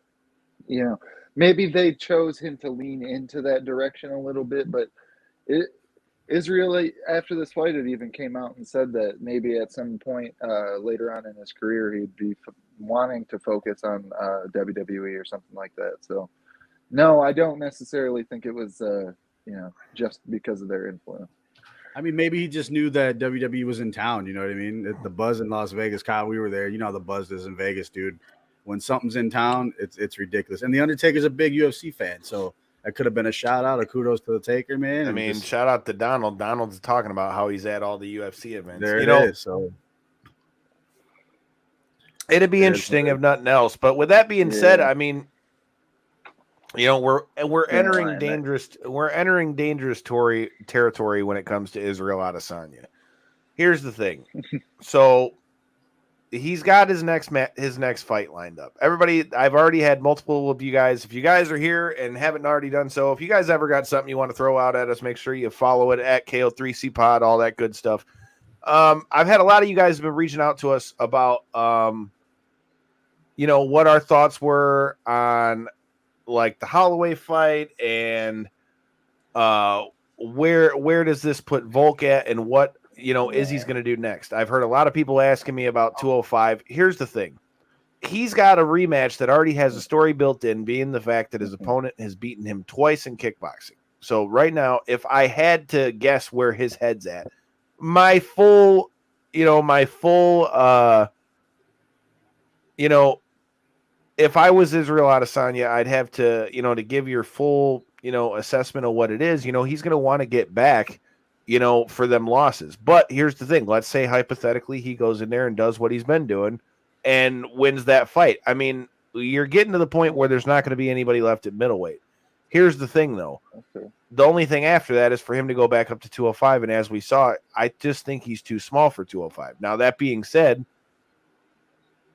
maybe they chose him to lean into that direction a little bit. But Israel, after this fight, it even came out and said that maybe at some point later on in his career, he'd be wanting to focus on WWE or something like that. So, no, I don't necessarily think it was just because of their influence. I mean, maybe he just knew that WWE was in town. You know what I mean? The buzz in Las Vegas, Kyle, we were there. You know how the buzz is in Vegas, dude. When something's in town, it's ridiculous. And the Undertaker's a big UFC fan, so that could have been a shout out, a kudos to the Taker, man. I And mean, just, shout out to Donald. Donald's talking about how he's at all the UFC events. there you it know, is. So it'd be interesting if nothing else. But with that being said, I mean, we're entering dangerous. We're entering dangerous territory when it comes to Israel Adesanya. Here's the thing. So he's got his next fight lined up. Everybody, I've already had multiple of you guys. If you guys are here and haven't already done so, if you guys ever got something you want to throw out at us, make sure you follow it at KO3C Pod, all that good stuff. I've had a lot of you guys have been reaching out to us about, what our thoughts were on like the Holloway fight and where does this put Volk at and what Izzy's going to do next. I've heard a lot of people asking me about 205. Here's the thing. He's got a rematch that already has a story built in, being the fact that his opponent has beaten him twice in kickboxing. So right now, if I had to guess where his head's at, my full if I was Israel Adesanya, I'd have to, to give your full, assessment of what it is, he's going to want to get back, for them losses. But here's the thing. Let's say hypothetically he goes in there and does what he's been doing and wins that fight. I mean, you're getting to the point where there's not going to be anybody left at middleweight. Here's the thing, though. Okay. The only thing after that is for him to go back up to 205. And as we saw, I just think he's too small for 205. Now, that being said,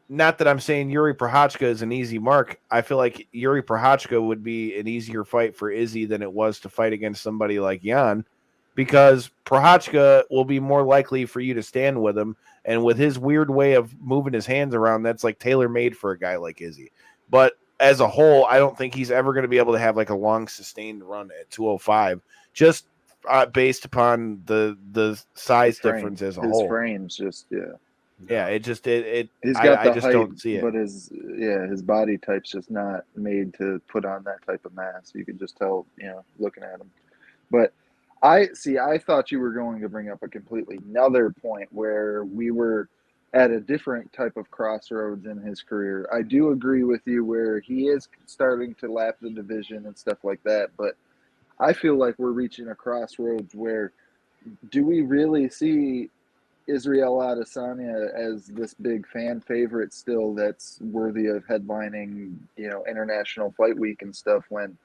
not that I'm saying Yuri Prochazka is an easy mark. I feel like Yuri Prochazka would be an easier fight for Izzy than it was to fight against somebody like Jan, because Prochazka will be more likely for you to stand with him. And with his weird way of moving his hands around, that's like tailor-made for a guy like Izzy. But as a whole, I don't think he's ever going to be able to have like a long sustained run at 205, just based upon the size difference as a whole. His frame's just, Yeah, he's got the just height, don't see it. But his body type's just not made to put on that type of mass. You can just tell, looking at him. But I thought you were going to bring up a completely another point where we were at a different type of crossroads in his career. I do agree with you where he is starting to lap the division and stuff like that, but I feel like we're reaching a crossroads where do we really see Israel Adesanya as this big fan favorite still that's worthy of headlining, International Fight Week and stuff, when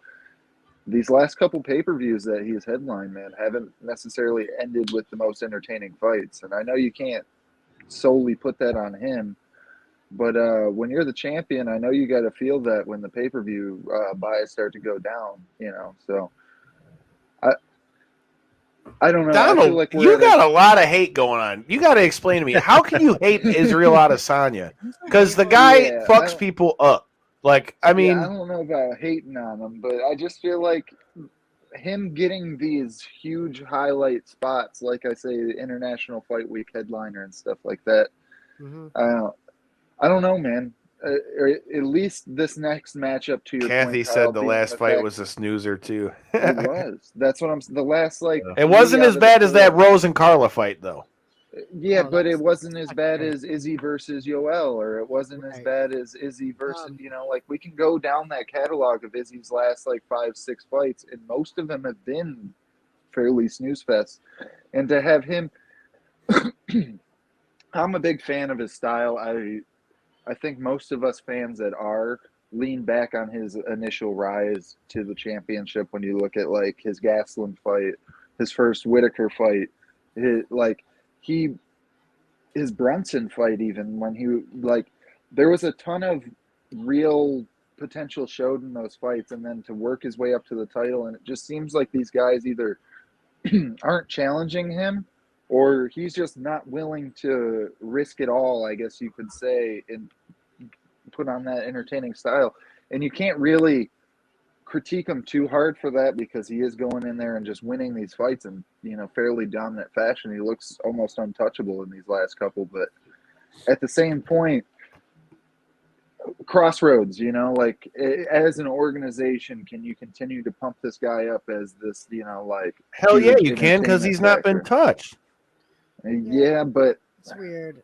these last couple pay-per-views that he's headlined, man, haven't necessarily ended with the most entertaining fights. And I know you can't solely put that on him, but when you're the champion, I know you got to feel that when the pay-per-view buys start to go down, so I don't know. Donald, I feel like you got a lot of hate going on. You got to explain to me, how can you hate Israel Adesanya? Because the guy fucks people up. Like, I mean, I don't know about hating on him, but I just feel like him getting these huge highlight spots, like I say, the International Fight Week headliner and stuff like that. Mm-hmm. I don't know, man. Or at least this next matchup, to your Kathy point, said the last fight was a snoozer too. It was. That's what I'm. The last It wasn't as bad as that Rose and Carla fight, though. Yeah, but it wasn't as bad as Izzy versus Yoel, or it wasn't as bad as Izzy versus, like we can go down that catalog of Izzy's last like 5-6 fights, and most of them have been fairly snooze fest. And to have him, I'm a big fan of his style. I think most of us fans that are lean back on his initial rise to the championship when you look at like his Gastelum fight, his first Whitaker fight, his Brunson fight, even when he there was a ton of real potential showed in those fights, and then to work his way up to the title, and it just seems like these guys either aren't challenging him or he's just not willing to risk it all, I guess you could say, and put on that entertaining style. And you can't really critique him too hard for that because he is going in there and just winning these fights in, fairly dominant fashion. He looks almost untouchable in these last couple, but at the same point, crossroads, like as an organization, can you continue to pump this guy up as this, like Hell yeah, huge you can, because he's not been entertainment touched. factor? Yeah, but It's weird.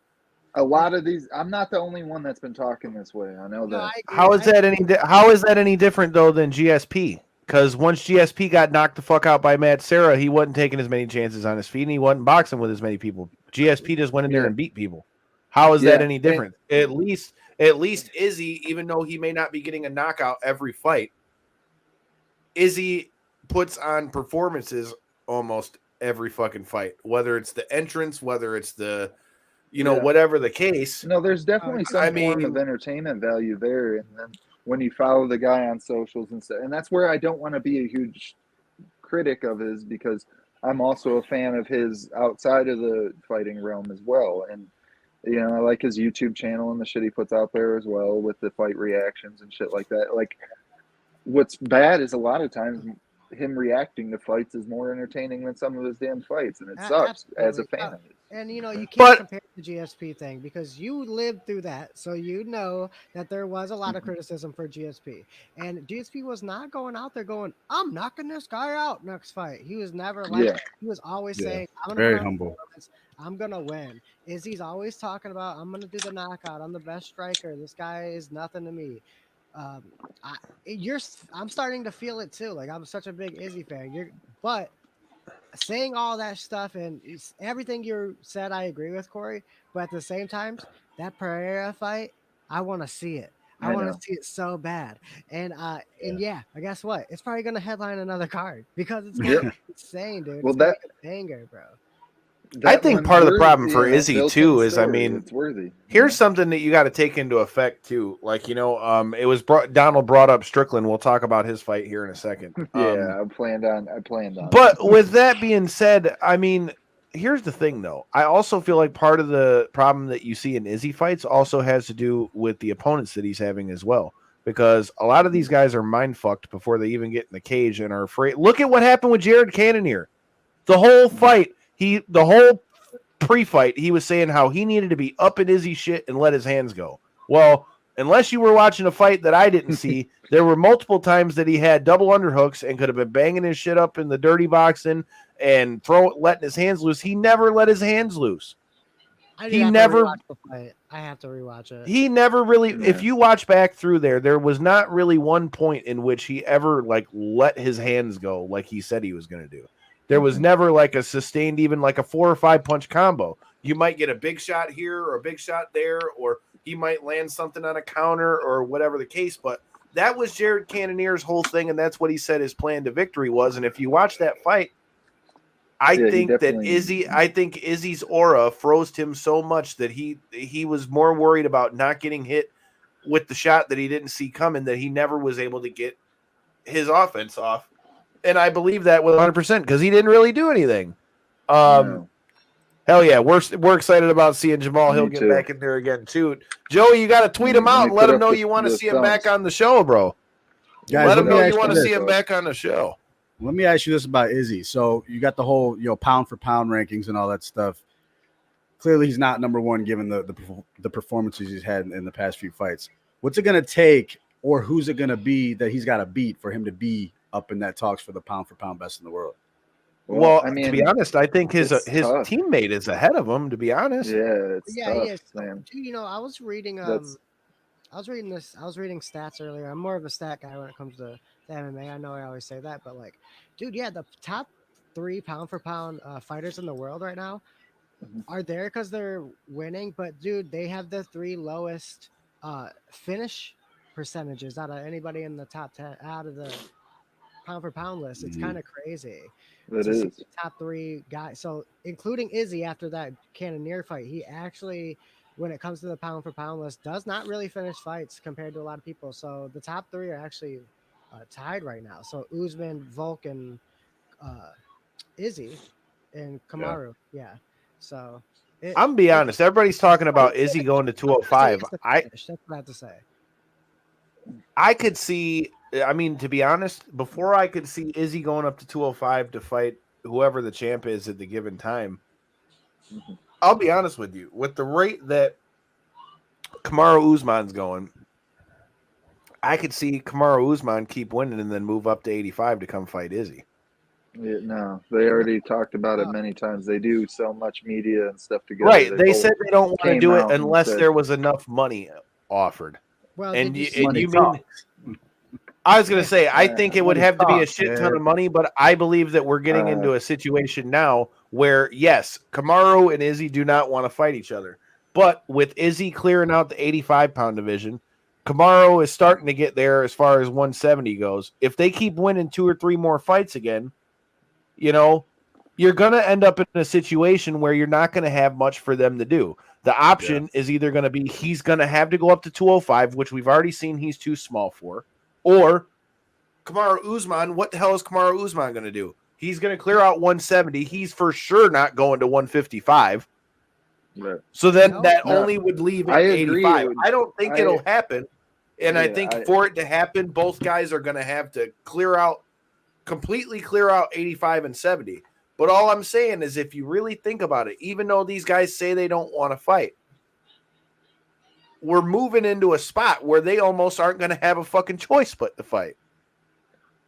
a lot of these, I'm not the only one that's been talking this way. I know No, that. I agree. How is that any different though than GSP? Because once GSP got knocked the fuck out by Matt Serra, he wasn't taking as many chances on his feet, and he wasn't boxing with as many people. GSP just went in there and beat people. How is that any different? At least Izzy, even though he may not be getting a knockout every fight, Izzy puts on performances almost every fucking fight, whether it's the entrance, whether it's the, whatever the case. No, there's definitely some form of entertainment value there, and then when you follow the guy on socials and stuff, and that's where I don't want to be a huge critic of his, because I'm also a fan of his outside of the fighting realm as well, and I like his YouTube channel and the shit he puts out there as well with the fight reactions and shit like that. Like, what's bad is a lot of times him reacting to fights is more entertaining than some of his damn fights, and it sucks as a fan of it. And you can't compare the GSP thing because you lived through that, so you know that there was a lot of criticism for GSP, and GSP was not going out there going, "I'm knocking this guy out next fight." He was never like that. He was always saying, "I'm gonna very humble. I'm gonna win." Izzy's always talking about, "I'm gonna do the knockout. I'm the best striker. This guy is nothing to me." I'm starting to feel it too. Like, I'm such a big Izzy fan. But saying all that stuff and everything you said, I agree with, Corey. But at the same time, that Pereira fight, I want to see it. I want to see it so bad. And guess what? It's probably going to headline another card because it's going to be insane, dude. Well, it's going to be a banger, bro. I think part of the problem for Izzy too is, it's worthy. Here's something that you got to take into effect too. Like, it was Donald brought up Strickland. We'll talk about his fight here in a second. I planned on. But with that being said, I mean, here's the thing though. I also feel like part of the problem that you see in Izzy fights also has to do with the opponents that he's having as well. Because a lot of these guys are mind fucked before they even get in the cage and are afraid. Look at what happened with Jared Cannonier. The whole fight. The whole pre-fight, he was saying how he needed to be up in Izzy shit and let his hands go. Well, unless you were watching a fight that I didn't see, there were multiple times that he had double underhooks and could have been banging his shit up in the dirty boxing and letting his hands loose. He never let his hands loose. I have to rewatch it. He never really, if you watch back through there was not really one point in which he ever let his hands go like he said he was going to do. There was never a sustained, even a 4 or 5 punch combo. You might get a big shot here or a big shot there, or he might land something on a counter or whatever the case. But that was Jared Cannonier's whole thing, and that's what he said his plan to victory was. And if you watch that fight, I think Izzy's aura froze him so much that he was more worried about not getting hit with the shot that he didn't see coming, that he never was able to get his offense off. And I believe that with 100% because he didn't really do anything. Hell yeah, we're excited about seeing Jamal Hill get back in there again too. Joey, you got to tweet him out and let him know you want to see him back on the show, bro. Guys, let him know you want to see him back on the show. Let me ask you this about Izzy. So you got the whole pound for pound rankings and all that stuff. Clearly, he's not number one given the performances he's had in the past few fights. What's it going to take, or who's it going to be that he's got to beat for him to be up in that talks for the pound for pound best in the world? Well, I mean, to be honest, I think his teammate is ahead of him. To be honest, tough, man. Dude, I was reading I was reading stats earlier. I'm more of a stat guy when it comes to MMA. I know I always say that, but dude, the top 3 pound for pound fighters in the world right now are there because they're winning. But dude, they have the 3 lowest finish percentages out of anybody in the top 10 out of the pound for pound list. It's kind of crazy. It is top 3 guys. So including Izzy after that Cannonier fight, he actually, when it comes to the pound for pound list, does not really finish fights compared to a lot of people. So the top 3 are actually tied right now. So Usman, Volk, and Izzy, and Kamaru. Yeah. So I'm be honest. Everybody's talking about Izzy going to 205. That's what I have to say. I could see. I mean, to be honest, before I could see Izzy going up to 205 to fight whoever the champ is at the given time, I'll be honest with you. With the rate that Kamaru Usman's going, I could see Kamaru Usman keep winning and then move up to 85 to come fight Izzy. Yeah, no, they already talked about it many times. They do so much media and stuff together. Right. They said they don't want to came do it out and unless said- there was enough money offered. Well, And did you you, see and Money you mean talks. I was going to say, I think it would money have to be a talks, shit ton man. of money, but I believe that we're getting into a situation now where, yes, Kamaru and Izzy do not want to fight each other. But with Izzy clearing out the 85-pound division, Kamaru is starting to get there as far as 170 goes. If they keep winning 2 or 3 more fights again, you know, you're going to end up in a situation where you're not going to have much for them to do. The option is either going to be he's going to have to go up to 205, which we've already seen he's too small for, or Kamaru Usman. What the hell is Kamaru Usman going to do? He's going to clear out 170. He's for sure not going to 155. Right. So then No. that No. only would leave I it agree. 85. I don't think it'll happen. And I Yeah, think for it to happen, both guys are going to have to completely clear out 85 and 70. But all I'm saying is if you really think about it, even though these guys say they don't want to fight, we're moving into a spot where they almost aren't going to have a fucking choice but to fight.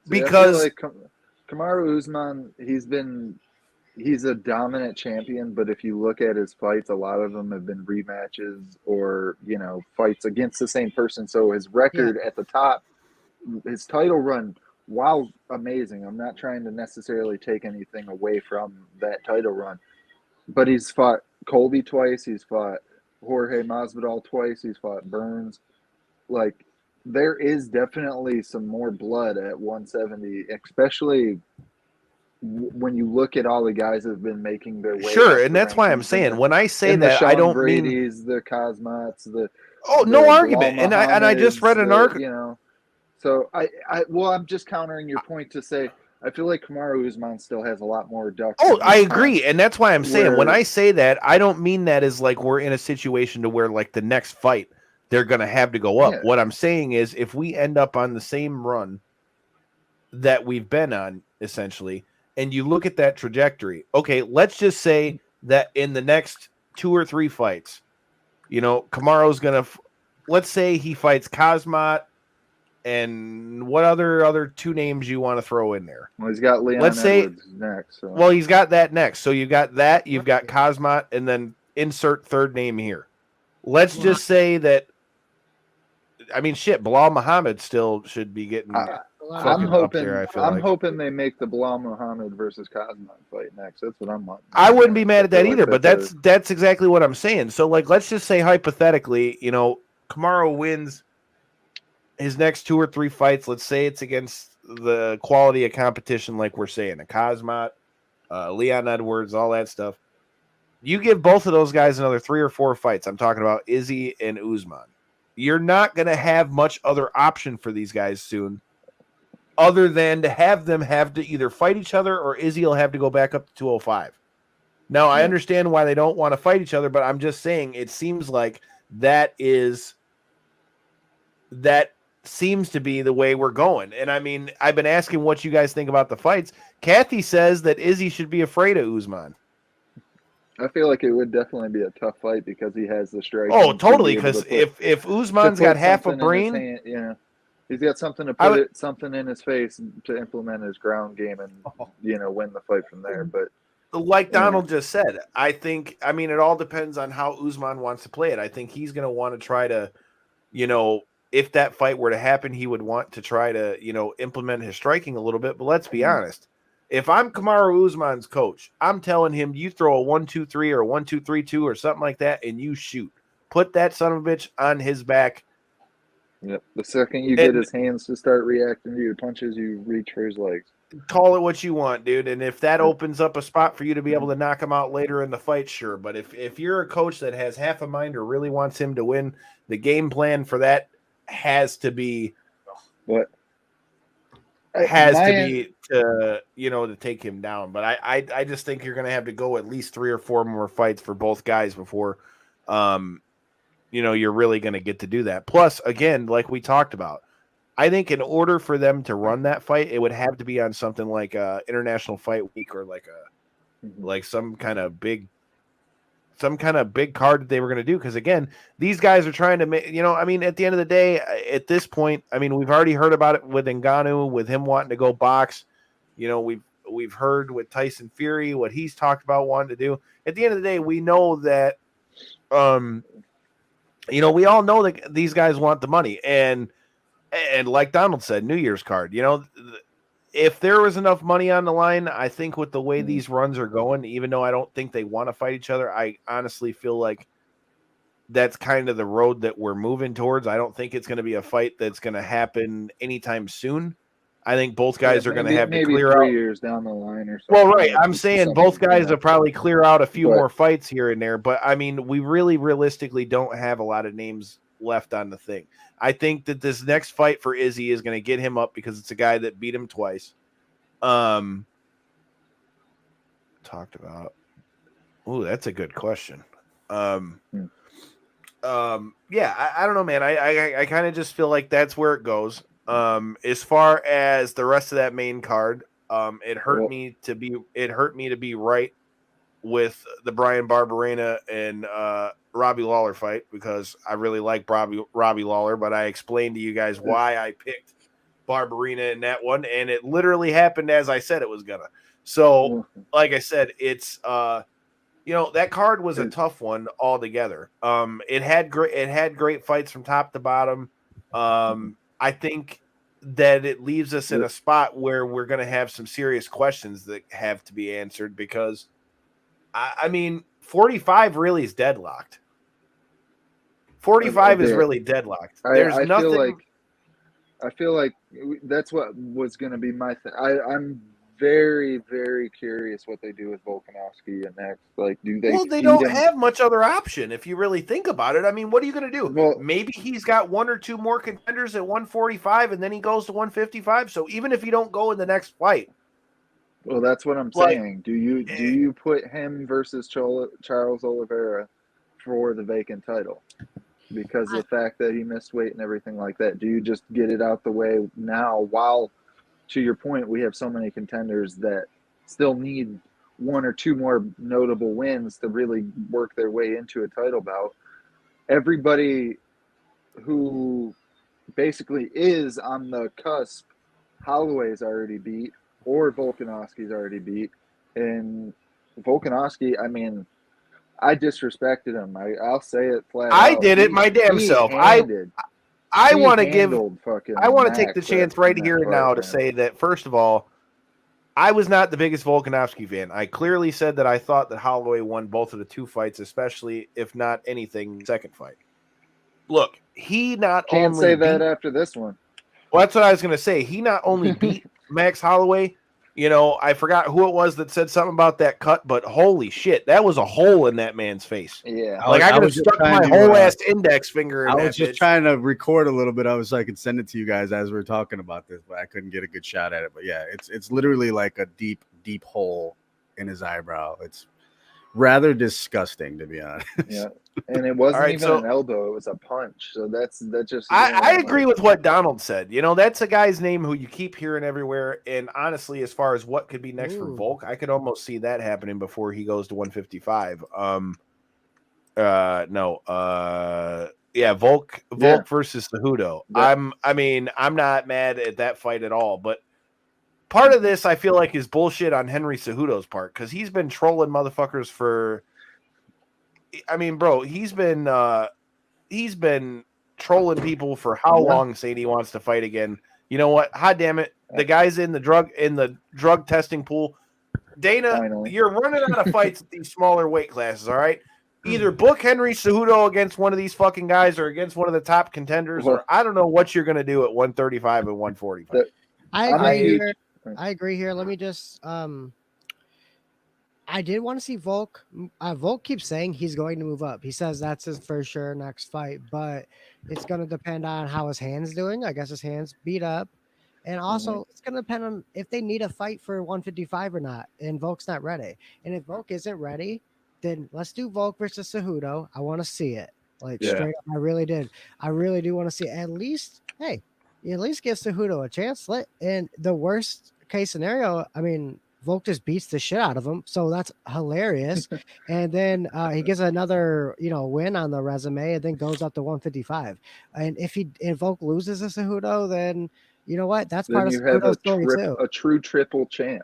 See, Because I feel like Kamaru Usman, he's a dominant champion, but if you look at his fights, a lot of them have been rematches or, fights against the same person. So his record at the top, his title run, while amazing, I'm not trying to necessarily take anything away from that title run, but he's fought Colby twice, he's fought Jorge Masvidal twice, he's fought Burns. Like, there is definitely some more blood at 170, especially when you look at all the guys that have been making their way. sure, and that's why I'm saying when I say that, I don't mean the Cosmots, no the argument, and I just read an article. So I'm just countering your point to say I feel like Kamaru Usman still has a lot more ducks. Oh, I agree, and that's why I'm saying when where- I say that, I don't mean that as like we're in a situation to where like the next fight they're going to have to go up. Yeah. What I'm saying is if we end up on the same run that we've been on, essentially, and you look at that trajectory, okay, let's just say that in the next 2 or 3 fights, Kamaru's going to, let's say he fights Kosmat, and what other 2 names you want to throw in there? Well, he's got Leon Let's say- Edwards next. So. Well, he's got that next. So you've got that, you've got Kosmat, and then insert third name here. Let's just say that, I mean, shit, Bilal Muhammad still should be getting I'm hoping they make the Bilal Muhammad versus Kosmat fight next. That's what I'm wanting. I wouldn't be mad at that like either, but that's exactly what I'm saying. So, like, let's just say hypothetically, Kamaru wins his next 2 or 3 fights. Let's say it's against the quality of competition, like we're saying, a Kosmat, Leon Edwards, all that stuff. You give both of those guys another 3 or 4 fights. I'm talking about Izzy and Usman. You're not going to have much other option for these guys soon other than to have them have to either fight each other or Izzy will have to go back up to 205. Now, I understand why they don't want to fight each other, but I'm just saying it seems like that seems to be the way we're going. And I mean, I've been asking what you guys think about the fights. Kathy says that Izzy should be afraid of Usman. I feel like it would definitely be a tough fight because he has the strike. Oh, totally. Because if Usman's got half a brain, he's got something to put something in his face to implement his ground game and win the fight from there. But like Donald just said, I mean, it all depends on how Usman wants to play it. I think he's going to want to try to, if that fight were to happen, he would want to try to, implement his striking a little bit. But let's be honest. If I'm Kamaru Usman's coach, I'm telling him you throw a 1-2-3 or a 1-2-3-2 or something like that, and you shoot. Put that son of a bitch on his back. Yep. The second you get his hands to start reacting to your punches, you reach for his legs. Call it what you want, dude. And if that opens up a spot for you to be able to knock him out later in the fight, sure. But if you're a coach that has half a mind or really wants him to win, the game plan for that has to be to take him down. But I just think you're going to have to go at least 3 or 4 more fights for both guys before you're really going to get to do that. Plus, again, like we talked about, I think in order for them to run that fight, it would have to be on something like a International Fight Week or like some kind of big some kind of big card that they were going to do. Because again, these guys are trying to make, I mean, at the end of the day, at this point, I mean, we've already heard about it with Ngannou, with him wanting to go box. We've heard with Tyson Fury what he's talked about wanting to do. At the end of the day, we know that, we all know that these guys want the money, and like Donald said, New Year's card. If there was enough money on the line, I think with the way these runs are going, even though I don't think they want to fight each other, I honestly feel like that's kind of the road that we're moving towards. I don't think it's going to be a fight that's going to happen anytime soon. I think both guys are going to have to clear maybe 3 out years down the line or something. Well, right. I'm saying both guys will probably clear out a few more fights here and there, but I mean, we really realistically don't have a lot of names left on the thing. I think that this next fight for Izzy is going to get him up because it's a guy that beat him twice. Talked about. Oh, that's a good question. Yeah, I don't know, man. I kind of just feel like that's where it goes. As far as the rest of that main card, it hurt me to be right with the Brian Barberena and Robbie Lawler fight because I really like Robbie Lawler, but I explained to you guys why I picked Barberena in that one, and it literally happened as I said it was gonna. So, like I said, it's that card was a tough one altogether. It had great fights from top to bottom. I think that it leaves us in a spot where we're going to have some serious questions that have to be answered because, I mean, 45 really is deadlocked. 45 is really deadlocked. There's nothing. I feel like that's what was going to be my thing. I'm very, very curious what they do with Volkanovski and next. Like, do they? Well, they don't have much other option if you really think about it. I mean, what are you going to do? Well, maybe he's got one or two more contenders at 145, and then he goes to 155. So even if you don't go in the next fight, well, that's what I'm saying. Do you put him versus Charles Oliveira for the vacant title because of the fact that he missed weight and everything like that? Do you just get it out the way now while? To your point, we have so many contenders that still need one or two more notable wins to really work their way into a title bout. Everybody who basically is on the cusp, Holloway's already beat or Volkanovski's already beat. And Volkanovski, I mean, I disrespected him. I'll say it flat out. I did it my damn self. I want to take the chance right here and now to say that, first of all, I was not the biggest Volkanovski fan. I clearly said that I thought that Holloway won both of the two fights, especially, if not anything, second fight. Look, he not Can't only say that after this one. Well, that's what I was going to say. He not only beat Max Holloway, I forgot who it was that said something about that cut, but holy shit, that was a hole in that man's face. Yeah. Like I could have stuck my whole ass index finger in I that was just trying to record a little bit of it so I could send it to you guys as we were talking about this, but I couldn't get a good shot at it. But yeah, it's literally like a deep, deep hole in his eyebrow. It's rather disgusting, to be honest. Yeah. And it wasn't even an elbow, it was a punch. So that's just I agree with what Donald said. That's a guy's name who you keep hearing everywhere. And honestly, as far as what could be next for Volk, I could almost see that happening before he goes to 155. Volk versus Cejudo. Yeah. I'm not mad at that fight at all, but part of this I feel like is bullshit on Henry Cejudo's part because he's been trolling motherfuckers for. I mean, bro, he's been trolling people for how long, saying he wants to fight again. You know what? Hot damn it, the guy's in the drug testing pool. Dana, finally. You're running out of fights at these smaller weight classes. All right, either book Henry Cejudo against one of these fucking guys or against one of the top contenders, or I don't know what you're gonna do at 135 and 145. I agree here. Let me just I did want to see Volk. Volk keeps saying he's going to move up. He says that's his for sure next fight, but it's going to depend on how his hand's doing. I guess his hand's beat up. And also, it's going to depend on if they need a fight for 155 or not, and Volk's not ready. And if Volk isn't ready, then let's do Volk versus Cejudo. I want to see it. Straight up, I really did. I really do want to see it. At least give Cejudo a chance. And the worst case scenario, I mean, Volk just beats the shit out of him. So that's hilarious. And then he gets another, win on the resume and then goes up to 155. And if Volk loses to Cejudo, then you know what? That's part Then of you have Cejudo's story too. a true triple champ.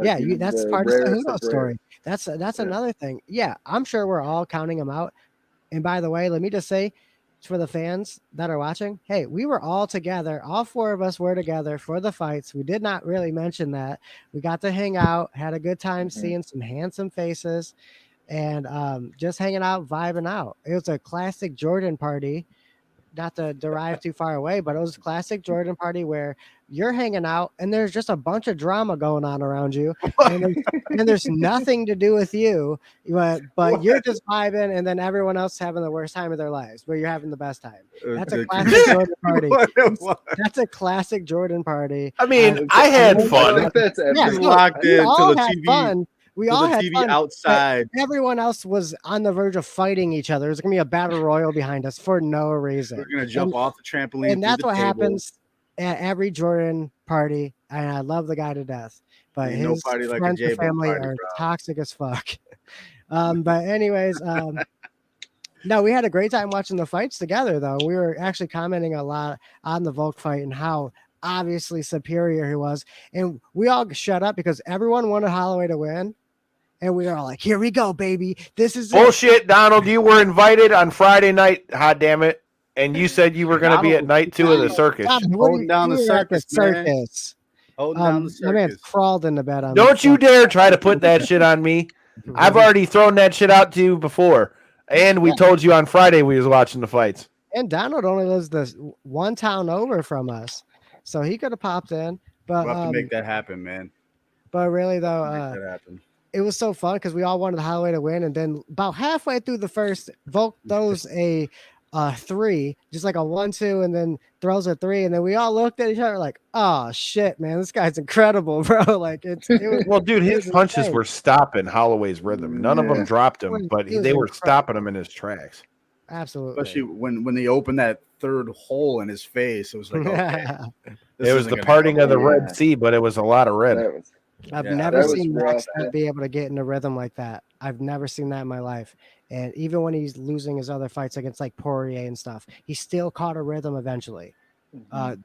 Yeah, that's the part of rarest Cejudo's rare. story. That's another thing. Yeah, I'm sure we're all counting him out. And by the way, let me just say for the fans that are watching, hey, we were all together. All four of us were together for the fights. We did not really mention that. We got to hang out, had a good time seeing some handsome faces, and just hanging out, vibing out. It was a classic Jordan party. Not to derive too far away, but it was a classic Jordan party where you're hanging out and there's just a bunch of drama going on around you, and there's nothing to do with you, but you're just vibing, and then everyone else having the worst time of their lives, but you're having the best time. That's a classic Jordan party. That's a classic Jordan party. I mean, I had fun. I think that's locked in to the had TV. fun. We all had TV fun, outside. everyone else was on the verge of fighting each other. There's gonna be a battle royal behind us for no reason. We're gonna jump off the trampoline, and that's what happens at every Jordan party. And I love the guy to death, but his friends and family are toxic as fuck. But anyways, no, we had a great time watching the fights together, though. We were actually commenting a lot on the Volk fight and how obviously superior he was, and we all shut up because everyone wanted Holloway to win. And we were all like, here we go, baby. This is bullshit, Donald. You were invited on Friday night, hot damn it. And you said you were going to be at night 2 of the circus. Holding down the circus. Holding down the circus. My man crawled in the bed on Don't you dare try to put that shit on me. I've already thrown that shit out to you before. And we told you on Friday we was watching the fights. And Donald only lives this one town over from us. So he could have popped in. But we'll have to make that happen, man. But really, though, it was so fun because we all wanted Holloway to win, and then about halfway through the first, Volk throws a 3, just like a 1-2, and then throws a 3, and then we all looked at each other like, "Oh shit, man, this guy's incredible, bro!" Like it was, well, dude, his punches were stopping Holloway's rhythm. None of them dropped him, but they were stopping him in his tracks. Absolutely, especially when they opened that third hole in his face, it was like, okay, it was the parting of the Red Sea, but it was a lot of red. I've never seen Max be able to get in a rhythm like that. I've never seen that in my life. And even when he's losing his other fights against like Poirier and stuff, he still caught a rhythm eventually.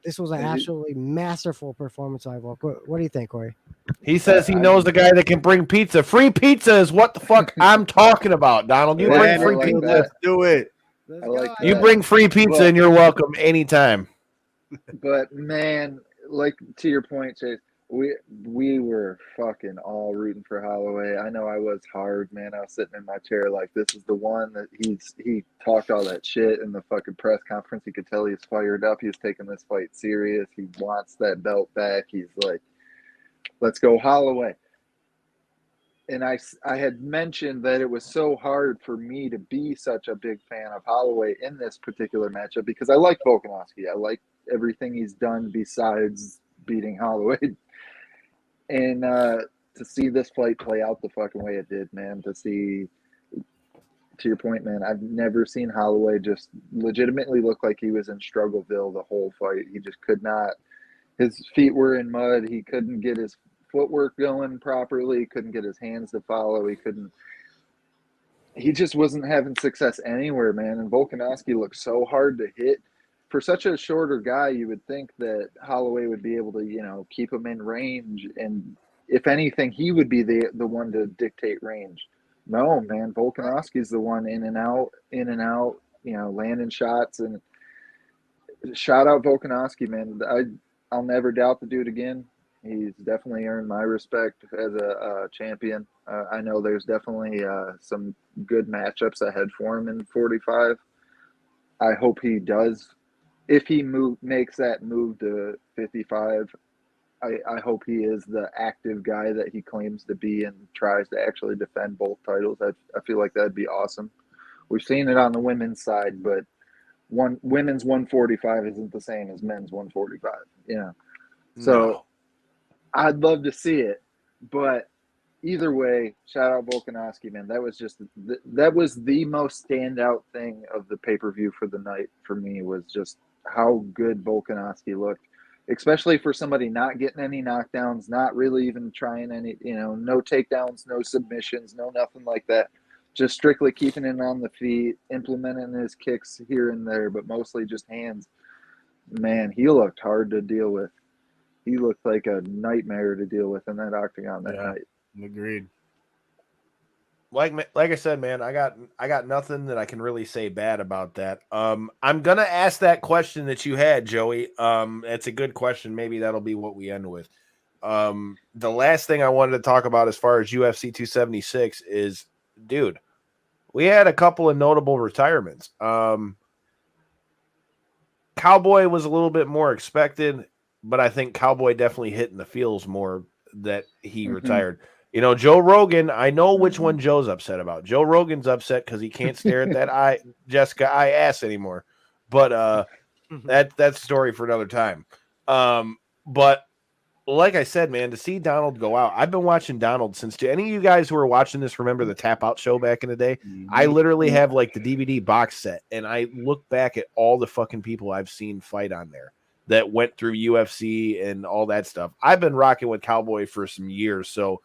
This was an absolutely masterful performance by Volk. What do you think, Corey? He says he knows the guy that can bring pizza. Free pizza is what the fuck I'm talking about, Donald. You bring free pizza. Let's do it. You bring free pizza and you're welcome anytime. But man, like to your point, Chase, we were fucking all rooting for Holloway. I know I was hard, man. I was sitting in my chair like, this is the one that he talked all that shit in the fucking press conference. You could tell he's fired up. He's taking this fight serious. He wants that belt back. He's like, let's go Holloway. And I had mentioned that it was so hard for me to be such a big fan of Holloway in this particular matchup because I like Volkanovski. I like everything he's done besides beating Holloway. And to see this fight play out the fucking way it did, man, to your point, man, I've never seen Holloway just legitimately look like he was in Struggleville the whole fight. He just could not. His feet were in mud. He couldn't get his footwork going properly. Couldn't get his hands to follow. He just wasn't having success anywhere, man. And Volkanovski looked so hard to hit. For such a shorter guy, you would think that Holloway would be able to, keep him in range. And if anything, he would be the one to dictate range. No, man, Volkanovski's the one in and out, landing shots. And shout out Volkanovski, man. I'll never doubt the dude again. He's definitely earned my respect as a champion. I know there's definitely some good matchups ahead for him in 45. I hope he does. If he makes that move to 55, I hope he is the active guy that he claims to be and tries to actually defend both titles. I feel like that'd be awesome. We've seen it on the women's side, but women's 145 isn't the same as men's 145. Yeah. So I'd love to see it, but either way, shout out Volkanovski, man. That was just that was the most standout thing of the pay-per-view for the night for me, was just how good Volkanovski looked. especially for somebody not getting any knockdowns, not really even trying any, no takedowns, no submissions, no nothing like that. Just strictly keeping it on the feet, implementing his kicks here and there, but mostly just hands. Man, he looked hard to deal with. He looked like a nightmare to deal with in that octagon that night. Agreed. Like I said, man, I got nothing that I can really say bad about that. I'm gonna ask that question that you had, Joey. It's a good question. Maybe that'll be what we end with. The last thing I wanted to talk about as far as UFC 276 is, dude, we had a couple of notable retirements. Cowboy was a little bit more expected, but I think Cowboy definitely hit in the feels more that he retired. Joe Rogan, I know which one Joe's upset about. Joe Rogan's upset because he can't stare at that Jessica ass anymore. But that's a story for another time. But like I said, man, to see Donald go out, I've been watching Donald since. Do any of you guys who are watching this remember the Tap Out show back in the day? I literally have like the DVD box set, and I look back at all the fucking people I've seen fight on there that went through UFC and all that stuff. I've been rocking with Cowboy for some years, so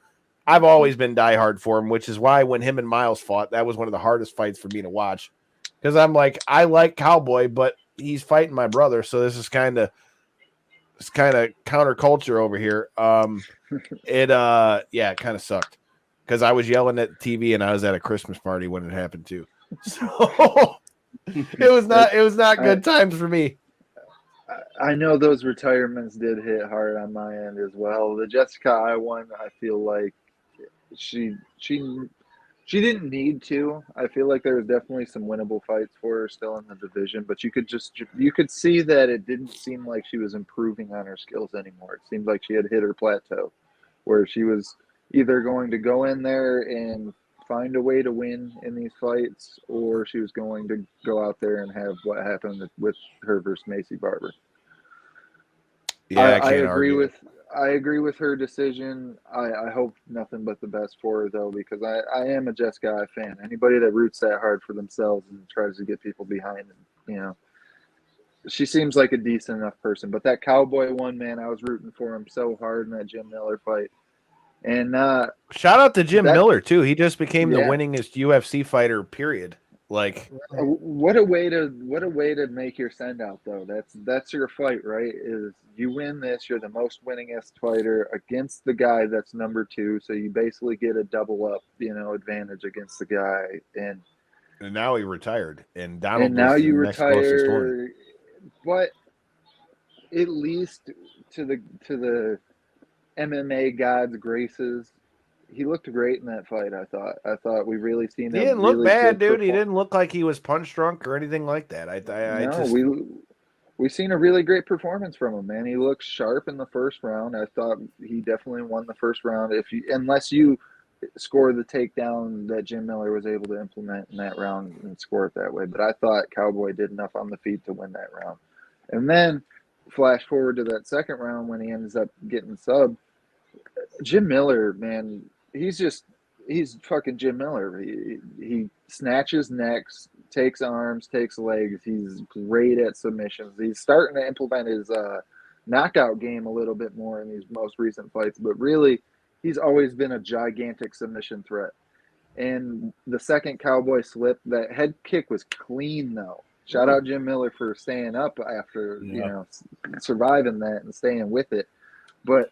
I've always been diehard for him, which is why when him and Miles fought, that was one of the hardest fights for me to watch. Because I'm like, I like Cowboy, but he's fighting my brother, so this is kind of counterculture over here. It kind of sucked because I was yelling at the TV and I was at a Christmas party when it happened too. So it was not good times for me. I know those retirements did hit hard on my end as well. The Jessica I one, I feel like she didn't need to. I feel like there was definitely some winnable fights for her still in the division, but you could see that it didn't seem like she was improving on her skills anymore. It seemed like she had hit her plateau, where she was either going to go in there and find a way to win in these fights, or she was going to go out there and have what happened with her versus Macy Barber. Yeah, I agree with her decision. I hope nothing but the best for her, though, because I am a Jessica fan. Anybody that roots that hard for themselves and tries to get people behind them, she seems like a decent enough person. But that Cowboy one, man, I was rooting for him so hard in that Jim Miller fight. And shout out to Jim Miller too. He just became the winningest UFC fighter, period. Like, what a way to make your send out, though. That's your fight, right? Is you win this, you're the most winningest fighter against the guy that's number 2, so you basically get a double up, advantage against the guy. And now he retired, and Donald. And now you retire, but at least to the MMA God's graces, he looked great in that fight. I thought we really seen. He didn't look bad, dude. He didn't look like he was punch drunk or anything like that. We seen a really great performance from him, man. He looked sharp in the first round. I thought he definitely won the first round. Unless you score the takedown that Jim Miller was able to implement in that round and score it that way. But I thought Cowboy did enough on the feet to win that round. And then flash forward to that second round when he ends up getting subbed. Jim Miller, man, he's fucking Jim Miller. He snatches necks, takes arms, takes legs. He's great at submissions. He's starting to implement his knockout game a little bit more in these most recent fights, but really he's always been a gigantic submission threat. And the second Cowboy slip, that head kick was clean, though. Shout out Jim Miller for staying up after surviving that and staying with it. But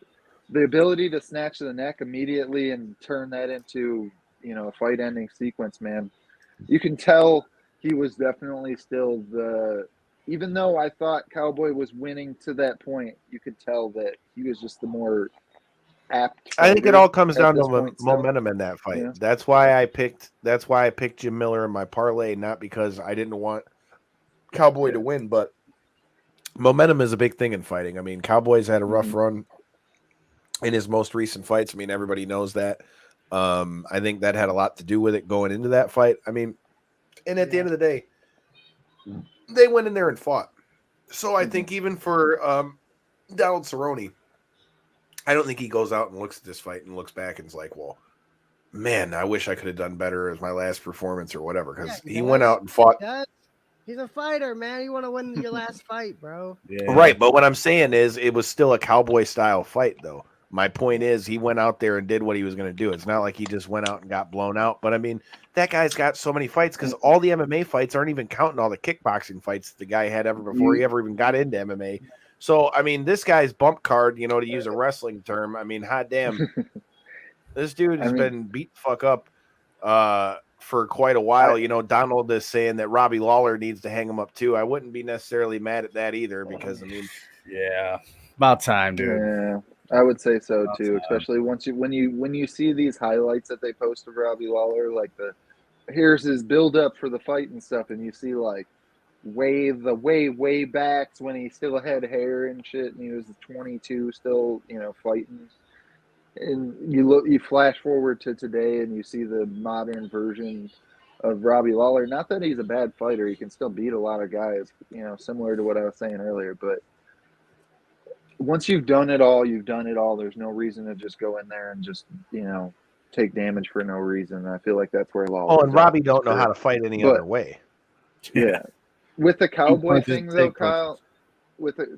the ability to snatch the neck immediately and turn that into, a fight-ending sequence, man. You can tell he was definitely still even though I thought Cowboy was winning to that point, you could tell that he was just the more apt. I think it all comes down to momentum in that fight. Yeah. That's why I picked Jim Miller in my parlay, not because I didn't want Cowboy to win, but momentum is a big thing in fighting. I mean, Cowboy's had a rough run in his most recent fights. I mean, everybody knows that. I think that had a lot to do with it going into that fight. I mean, and at the end of the day, they went in there and fought. So I think even for Donald Cerrone, I don't think he goes out and looks at this fight and looks back and is like, well, man, I wish I could have done better as my last performance or whatever. Because he went out and fought. He's a fighter, man. You want to win your last fight, bro. Yeah. Right, but what I'm saying is it was still a cowboy style fight, though. My point is he went out there and did what he was going to do. It's not like he just went out and got blown out. But, I mean, that guy's got so many fights because all the MMA fights aren't even counting all the kickboxing fights the guy had ever before he ever even got into MMA. So, I mean, this guy's bump card, you know, to use a wrestling term, I mean, hot damn, this dude has been beat the fuck up for quite a while. You know, Donald is saying that Robbie Lawler needs to hang him up too. I wouldn't be necessarily mad at that either because, I mean, yeah, about time, dude. Yeah, I would say so too. Especially when you see these highlights that they post of Robbie Lawler, like here's his build up for the fight and stuff, and you see like way backs when he still had hair and shit, and he was 22 still, you know, fighting. And you flash forward to today, and you see the modern version of Robbie Lawler. Not that he's a bad fighter; he can still beat a lot of guys. You know, similar to what I was saying earlier, but once you've done it all, you've done it all. There's no reason to just go in there and just, you know, take damage for no reason. I feel like that's where Lawler. oh, and Robbie don't know how to fight any other way. Yeah. With the cowboy punches, thing, though, take Kyle,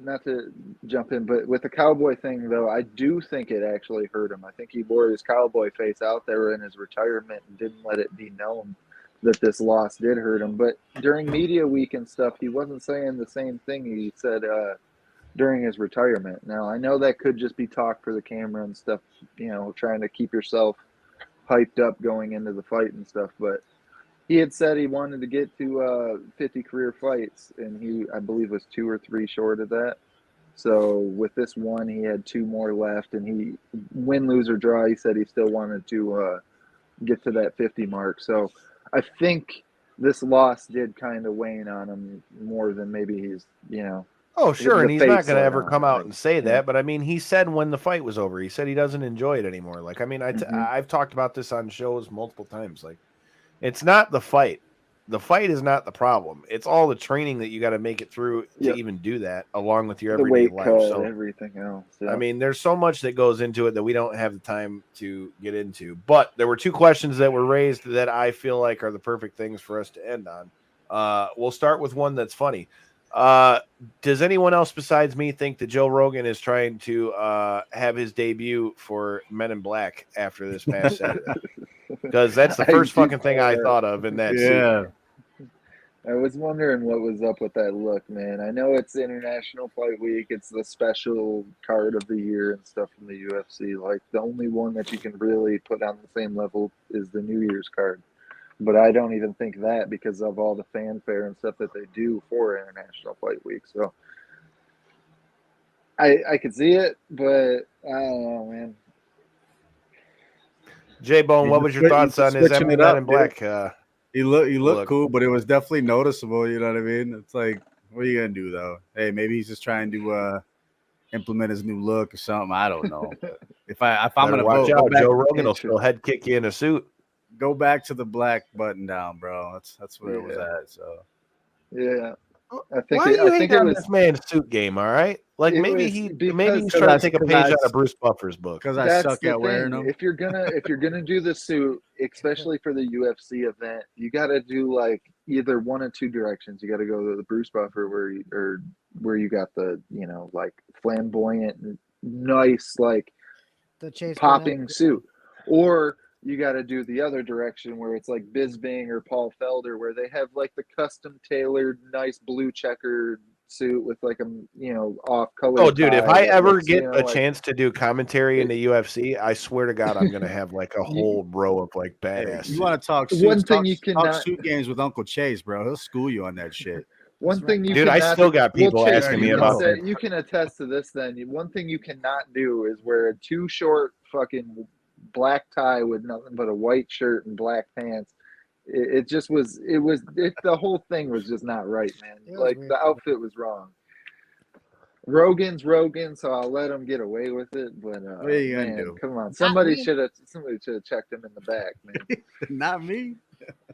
not to jump in, but with the cowboy thing, though, I do think it actually hurt him. I think he wore his cowboy face out there in his retirement and didn't let it be known that this loss did hurt him. But during media week and stuff, he wasn't saying the same thing he said during his retirement. Now, I know that could just be talk for the camera and stuff, you know, trying to keep yourself hyped up going into the fight and stuff, but he had said he wanted to get to 50 career fights, and he, I believe, was 2 or 3 short of that. So with this one, he had 2 more left, and he, win, lose, or draw, he said he still wanted to get to that 50 mark. So I think this loss did kind of wane on him more than maybe he's, you know. Oh, sure, and he's not going to ever on come him, out like, and say yeah. that, but I mean, he said when the fight was over, he said he doesn't enjoy it anymore. Like, I mean, I've talked about this on shows multiple times. Like, it's not the fight. The fight is not the problem. It's all the training that you got to make it through to even do that, along with your The everyday weight life. cut, So, everything else. Yeah. I mean, there's so much that goes into it that we don't have the time to get into. But there were 2 questions that were raised that I feel like are the perfect things for us to end on. We'll start with one that's funny. Does anyone else besides me think that Joe Rogan is trying to have his debut for Men in Black after this past Saturday? Because that's the first fucking thing I thought of in that suit. I was wondering what was up with that look, man. I know it's International Fight Week. It's the special card of the year and stuff from the UFC. Like, the only one that you can really put on the same level is the New Year's card. But I don't even think that because of all the fanfare and stuff that they do for International Fight Week. So I could see it, but I don't know, man. J-Bone, what was your thoughts on his Men in Black? He looked cool, but it was definitely noticeable. You know what I mean? It's like, what are you gonna do though? Hey, maybe he's just trying to implement his new look or something. I don't know. if I'm gonna watch vote, out, Joe Rogan will still head kick you in a suit. Go back to the black button down, bro. That's where it was at. So yeah, Why are you hating on this man's suit game? All right, like maybe he's trying to take a page out of Bruce Buffer's book. Because I suck at wearing them. If you're gonna do the suit, especially for the UFC event, you got to do like either one of 2 directions. You got to go to the Bruce Buffer where you got the, you know, like flamboyant, nice, like The Chase popping Burnett. suit, or you got to do the other direction where it's like Bisbing or Paul Felder, where they have like the custom tailored, nice blue checkered suit with like a, you know, off color. Oh, dude, if I ever get a chance to do commentary in the UFC, I swear to God, I'm gonna have like a whole row of like badass. You want to talk suits? One thing you cannot talk suit games with Uncle Chase, bro. He'll school you on that shit. One thing you dude, I still got people Chase, asking me about that. You can attest to this. Then one thing you cannot do is wear 2 short fucking black tie with nothing but a white shirt and black pants. It just was. The whole thing was just not right, man. Like the outfit was wrong. Rogan's Rogan, so I'll let him get away with it. But what are you gonna do? Come on, somebody should have checked him in the back, man. Not me.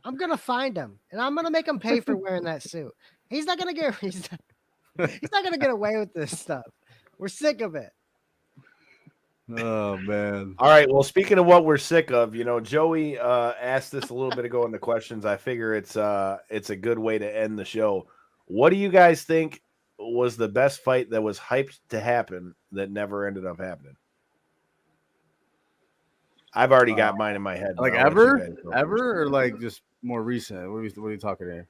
I'm gonna find him, and I'm gonna make him pay for wearing that suit. He's not gonna get. He's not gonna get away with this stuff. We're sick of it. Oh man. All right. Well, speaking of what we're sick of, Joey asked this a little bit ago in the questions. I figure it's a good way to end the show. What do you guys think was the best fight that was hyped to happen that never ended up happening? I've already got mine in my head. Like but I'll let you ever, guys go ever, first. or like just more recent? What are you talking here?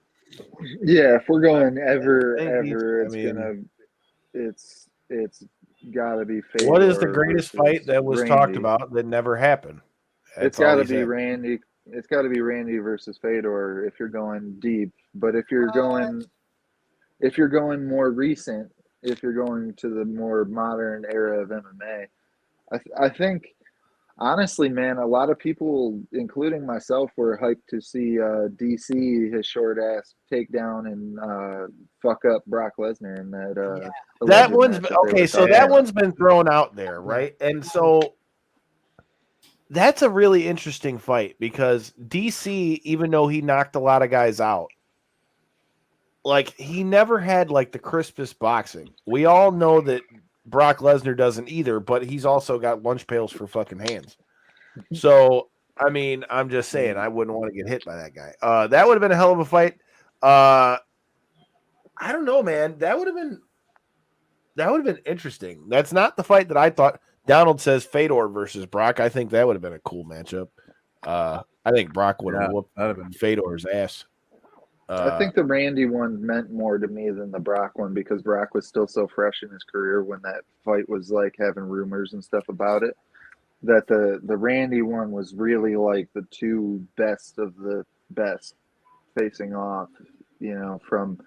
Yeah, if we're going ever, I think it's gotta be Fedor. What is the greatest versus fight that was Randy. talked about that never happened? It's got to be Randy. It's got to be Randy versus Fedor if you're going deep. But if you're going more recent, if you're going to the more modern era of MMA, I think honestly, man, a lot of people, including myself, were hyped to see DC his short ass take down and fuck up Brock Lesnar in that. That alleged one's match that they okay. were So talking that about. one's been thrown out there, right? And so that's a really interesting fight because DC, even though he knocked a lot of guys out, like he never had like the crispest boxing. We all know that Brock Lesnar doesn't either, but he's also got lunch pails for fucking hands. So I mean, I'm just saying, I wouldn't want to get hit by that guy. That would have been a hell of a fight. I don't know, man. That would have been interesting. That's not the fight that I thought. Donald says Fedor versus Brock. I think that would have been a cool matchup. I think Brock would have whooped Fedor's ass. I think the Randy one meant more to me than the Brock one because Brock was still so fresh in his career when that fight was like having rumors and stuff about it. That the Randy one was really like the two best of the best facing off, from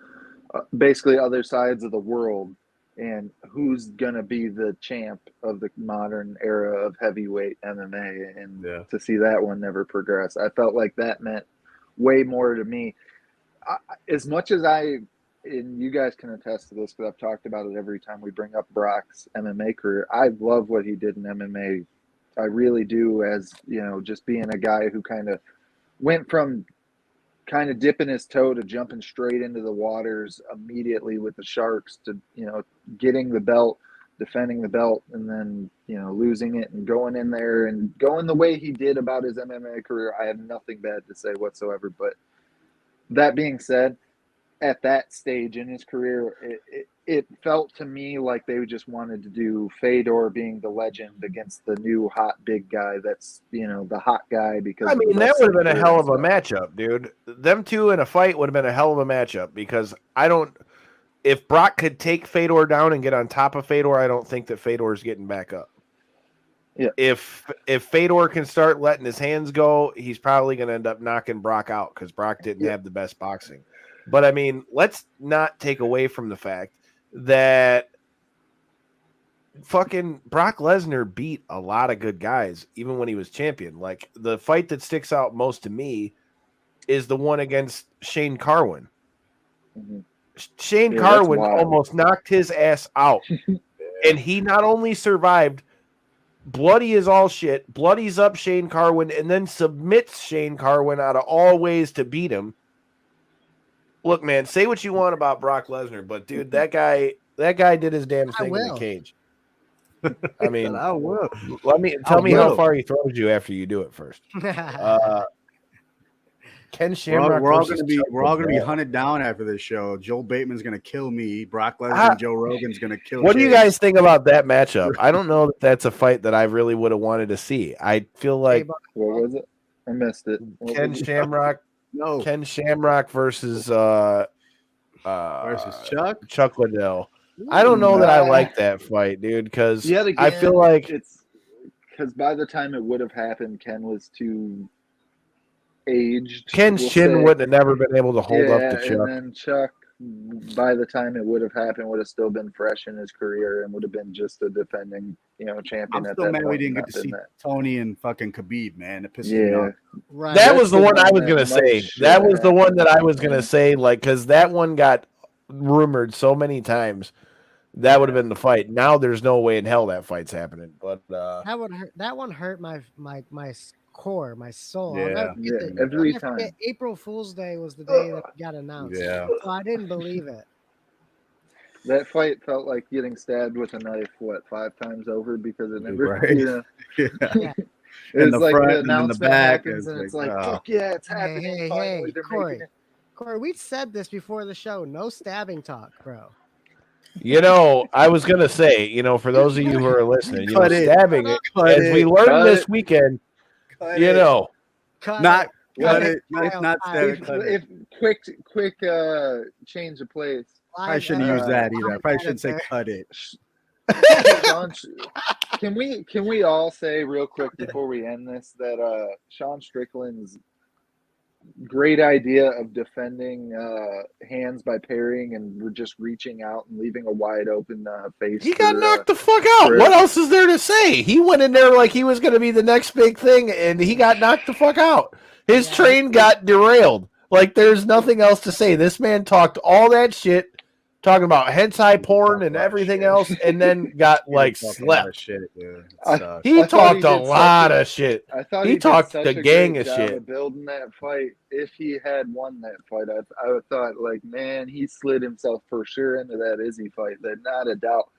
basically other sides of the world. And who's going to be the champ of the modern era of heavyweight MMA. And to see that one never progress, I felt like that meant way more to me. As much as and you guys can attest to this because I've talked about it every time we bring up Brock's MMA career. I love what he did in MMA. I really do, as, just being a guy who kind of went from kind of dipping his toe to jumping straight into the waters immediately with the Sharks to, getting the belt, defending the belt, and then, losing it and going in there and going the way he did about his MMA career. I have nothing bad to say whatsoever. But that being said, at that stage in his career, it felt to me like they just wanted to do Fedor being the legend against the new hot big guy that's, the hot guy because I mean, that would have been a hell of a matchup, dude. Them two in a fight would have been a hell of a matchup because if Brock could take Fedor down and get on top of Fedor, I don't think that Fedor's getting back up. Yeah. If Fedor can start letting his hands go, he's probably going to end up knocking Brock out because Brock didn't have the best boxing. But I mean, let's not take away from the fact that fucking Brock Lesnar beat a lot of good guys, even when he was champion. Like the fight that sticks out most to me is the one against Shane Carwin. Mm-hmm. Shane Carwin almost knocked his ass out. And he not only survived, bloody as all shit, bloodies up Shane Carwin, and then submits Shane Carwin out of all ways to beat him. Look, man, say what you want about Brock Lesnar, but dude, that guy did his damn thing in the cage. I mean, I will. Tell me how far he throws you after you do it first. Ken Shamrock. We're all gonna be hunted down after this show. Joel Bateman's gonna kill me. Brock Lesnar and Joe Rogan's gonna kill. What do you guys think about that matchup? I don't know that that's a fight that I really would have wanted to see. I feel like what was it? I missed it. Ken Shamrock. No. Ken Shamrock versus Chuck Liddell. I don't know that I like that fight, dude, because I feel like it's because by the time it would have happened, Ken was too aged. Ken's chin would have never been able to hold up to Chuck. And then Chuck, by the time it would have happened, would have still been fresh in his career and would have been just a defending, champion. I'm at still that mad point. we didn't get to see Tony and fucking Khabib, man. It pissed me off. Right. That was the one I was gonna say. That was the one that I was gonna say, like, because that one got rumored so many times. That would have been the fight. Now there's no way in hell that fight's happening. But that would hurt. That one hurt my core, my soul. Every time. April Fool's Day was the day that got announced. Yeah. So I didn't believe it. That fight felt like getting stabbed with a knife, 5 times over because it never, Right. Yeah. Yeah. It In was the like front the and in the announcement back, happens and it's like, oh. fuck yeah, it's Hey, happening. hey, Finally, hey, they're Corey. making it. Corey, we said this before the show. No stabbing talk, bro. You know, I was gonna say, you know, for those of you who are listening, you know, Cut it. stabbing it, Cut as we it. learned Cut this it. weekend, Cut you it. know, Not cut Cut it. Kyle, Not Kyle. stabbing. Cut it. If quick change of place. I Live shouldn't use uh, that either. I probably shouldn't say editor. cut it. Sean, can we all say real quick before we end this that Sean Strickland's great idea of defending hands by parrying and we're just reaching out and leaving a wide open face. he got for, knocked the fuck out. for- What else is there to say? He went in there like he was gonna be the next big thing, and he got knocked the fuck out. His Yeah. train got derailed. Like there's nothing else to say. This man talked all that shit, talking about hentai porn and everything else, and then got like slept. Shit, dude. He I thought talked he a did lot such a- of shit. I thought He he talked did the such a gang great of job shit. of building that fight. If he had won that fight, I would thought like, man, he slid himself for sure into that Izzy fight. That not a doubt.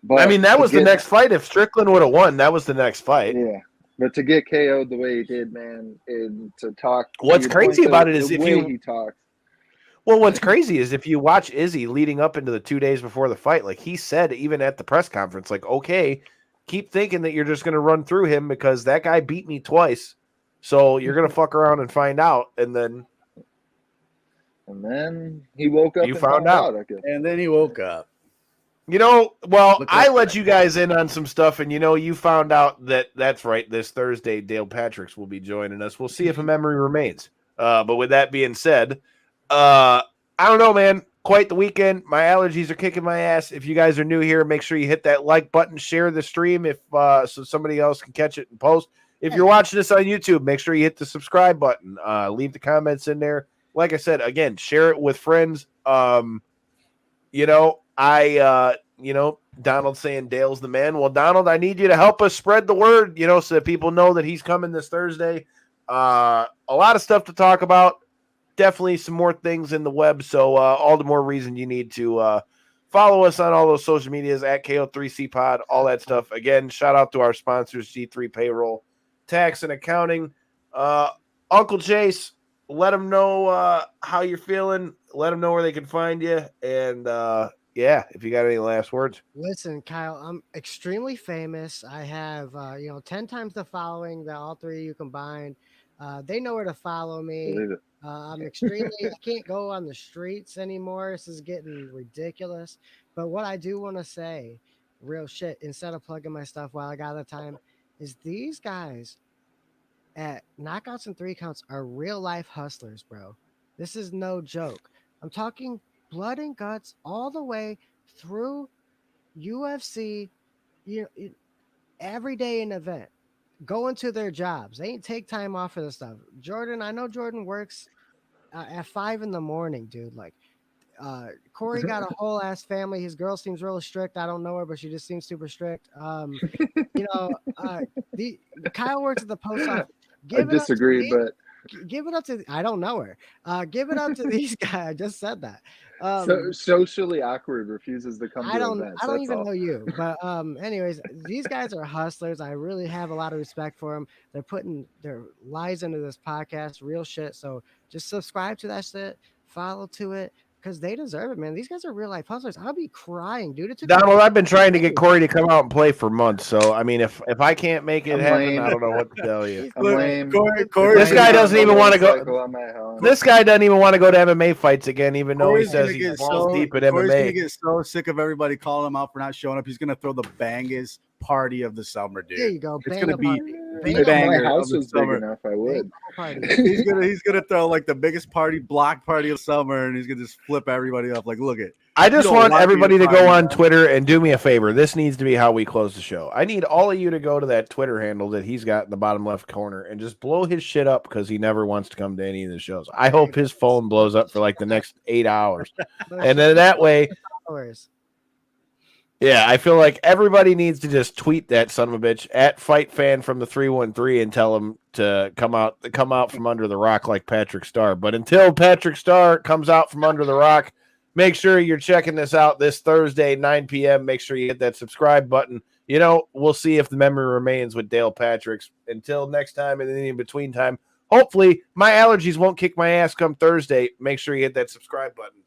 But I mean, that to was the get- next fight. If Strickland would have won, that was the next fight. Yeah, but to get KO'd the way he did, man, and to talk. What's to your crazy point, about the it is if way you- he talks. Well, what's crazy is if you watch Izzy leading up into the 2 days before the fight, like he said, even at the press conference, like, okay, keep thinking that you're just going to run through him because that guy beat me twice. So you're going to fuck around and find out. And then He woke up You and found out. I guess. And then he woke up. You know, well, Look I up. let you guys in on some stuff, and you know, you found out that that's right. This Thursday, Dale Patricks will be joining us. We'll see if a memory remains. But with that being said, I don't know, man. Quite the weekend. My allergies are kicking my ass. If you guys are new here, make sure you hit that like button, share the stream if so somebody else can catch it and post. If you're watching this on YouTube, make sure you hit the subscribe button. Leave the comments in there. Like I said, again, share it with friends. You know, Donald saying Dale's the man. Well, Donald, I need you to help us spread the word, you know, so that people know that he's coming this Thursday. A lot of stuff to talk about. Definitely some more things in the web. So all the more reason you need to follow us on all those social medias at KO3C Pod, all that stuff. Again, shout out to our sponsors, G3 Payroll, Tax and Accounting. Uncle Chase, let them know how you're feeling. Let them know where they can find you. And yeah, if you got any last words. Listen, Kyle, I'm extremely famous. I have 10 times the following that all three of you combined. They know where to follow me. Believe it. I'm extremely I can't go on the streets anymore. This is getting ridiculous. But what I do want to say, real shit, instead of plugging my stuff while I got the time, is these guys at Knockouts and 3 Counts are real life hustlers, bro. This is no joke. I'm talking blood and guts all the way through UFC, every day an event, going to their jobs. They ain't take time off for this stuff. Jordan, I know Jordan works at 5 in-the-morning, dude. Like, Corey got a whole ass family. His girl seems real strict. I don't know her, but she just seems super strict. The Kyle works at the post office. I disagree, but Give it up to I don't know her. Give it up to these guys. I just said that. so socially awkward, refuses to come to events. I don't That's even all. know you, but anyways, these guys are hustlers. I really have a lot of respect for them. They're putting their lives into this podcast, real shit. So just subscribe to that shit, follow to it, because they deserve it, man. These guys are real life hustlers. I'll be crying, dude. Donald, I've been trying to get Corey to come out and play for months. So I mean, if I can't make it I'm happen, lame. I don't know what to tell you. I'm lame. Corey, This guy doesn't even want to go. On my own. This guy doesn't even want to go to MMA fights again, even though he Corey's says gonna he's get balls deep at Corey's gonna MMA. get so sick of everybody calling him out for not showing up. He's gonna throw the bangest party of the summer, dude. There you go. It's Bang gonna a be party. the Bang a banger My house of the was big summer. enough. I would. party. He's gonna throw like the biggest block party of summer, and he's gonna just flip everybody off. Like, look it. I just don't want want me everybody to to go find on out. Twitter and do me a favor. This needs to be how we close the show. I need all of you to go to that Twitter handle that he's got in the bottom left corner and just blow his shit up because he never wants to come to any of the shows. I hope his phone blows up for like the next 8 hours. And then that way, yeah, I feel like everybody needs to just tweet that son of a bitch at Fight Fan from the 313 and tell him to come out from under the rock like Patrick Starr. But until Patrick Starr comes out from under the rock, Make sure you're checking this out this Thursday, 9 p.m. Make sure you hit that subscribe button. You know, we'll see if the memory remains with Dale Patrick's. Until next time and in between time, hopefully my allergies won't kick my ass come Thursday. Make sure you hit that subscribe button.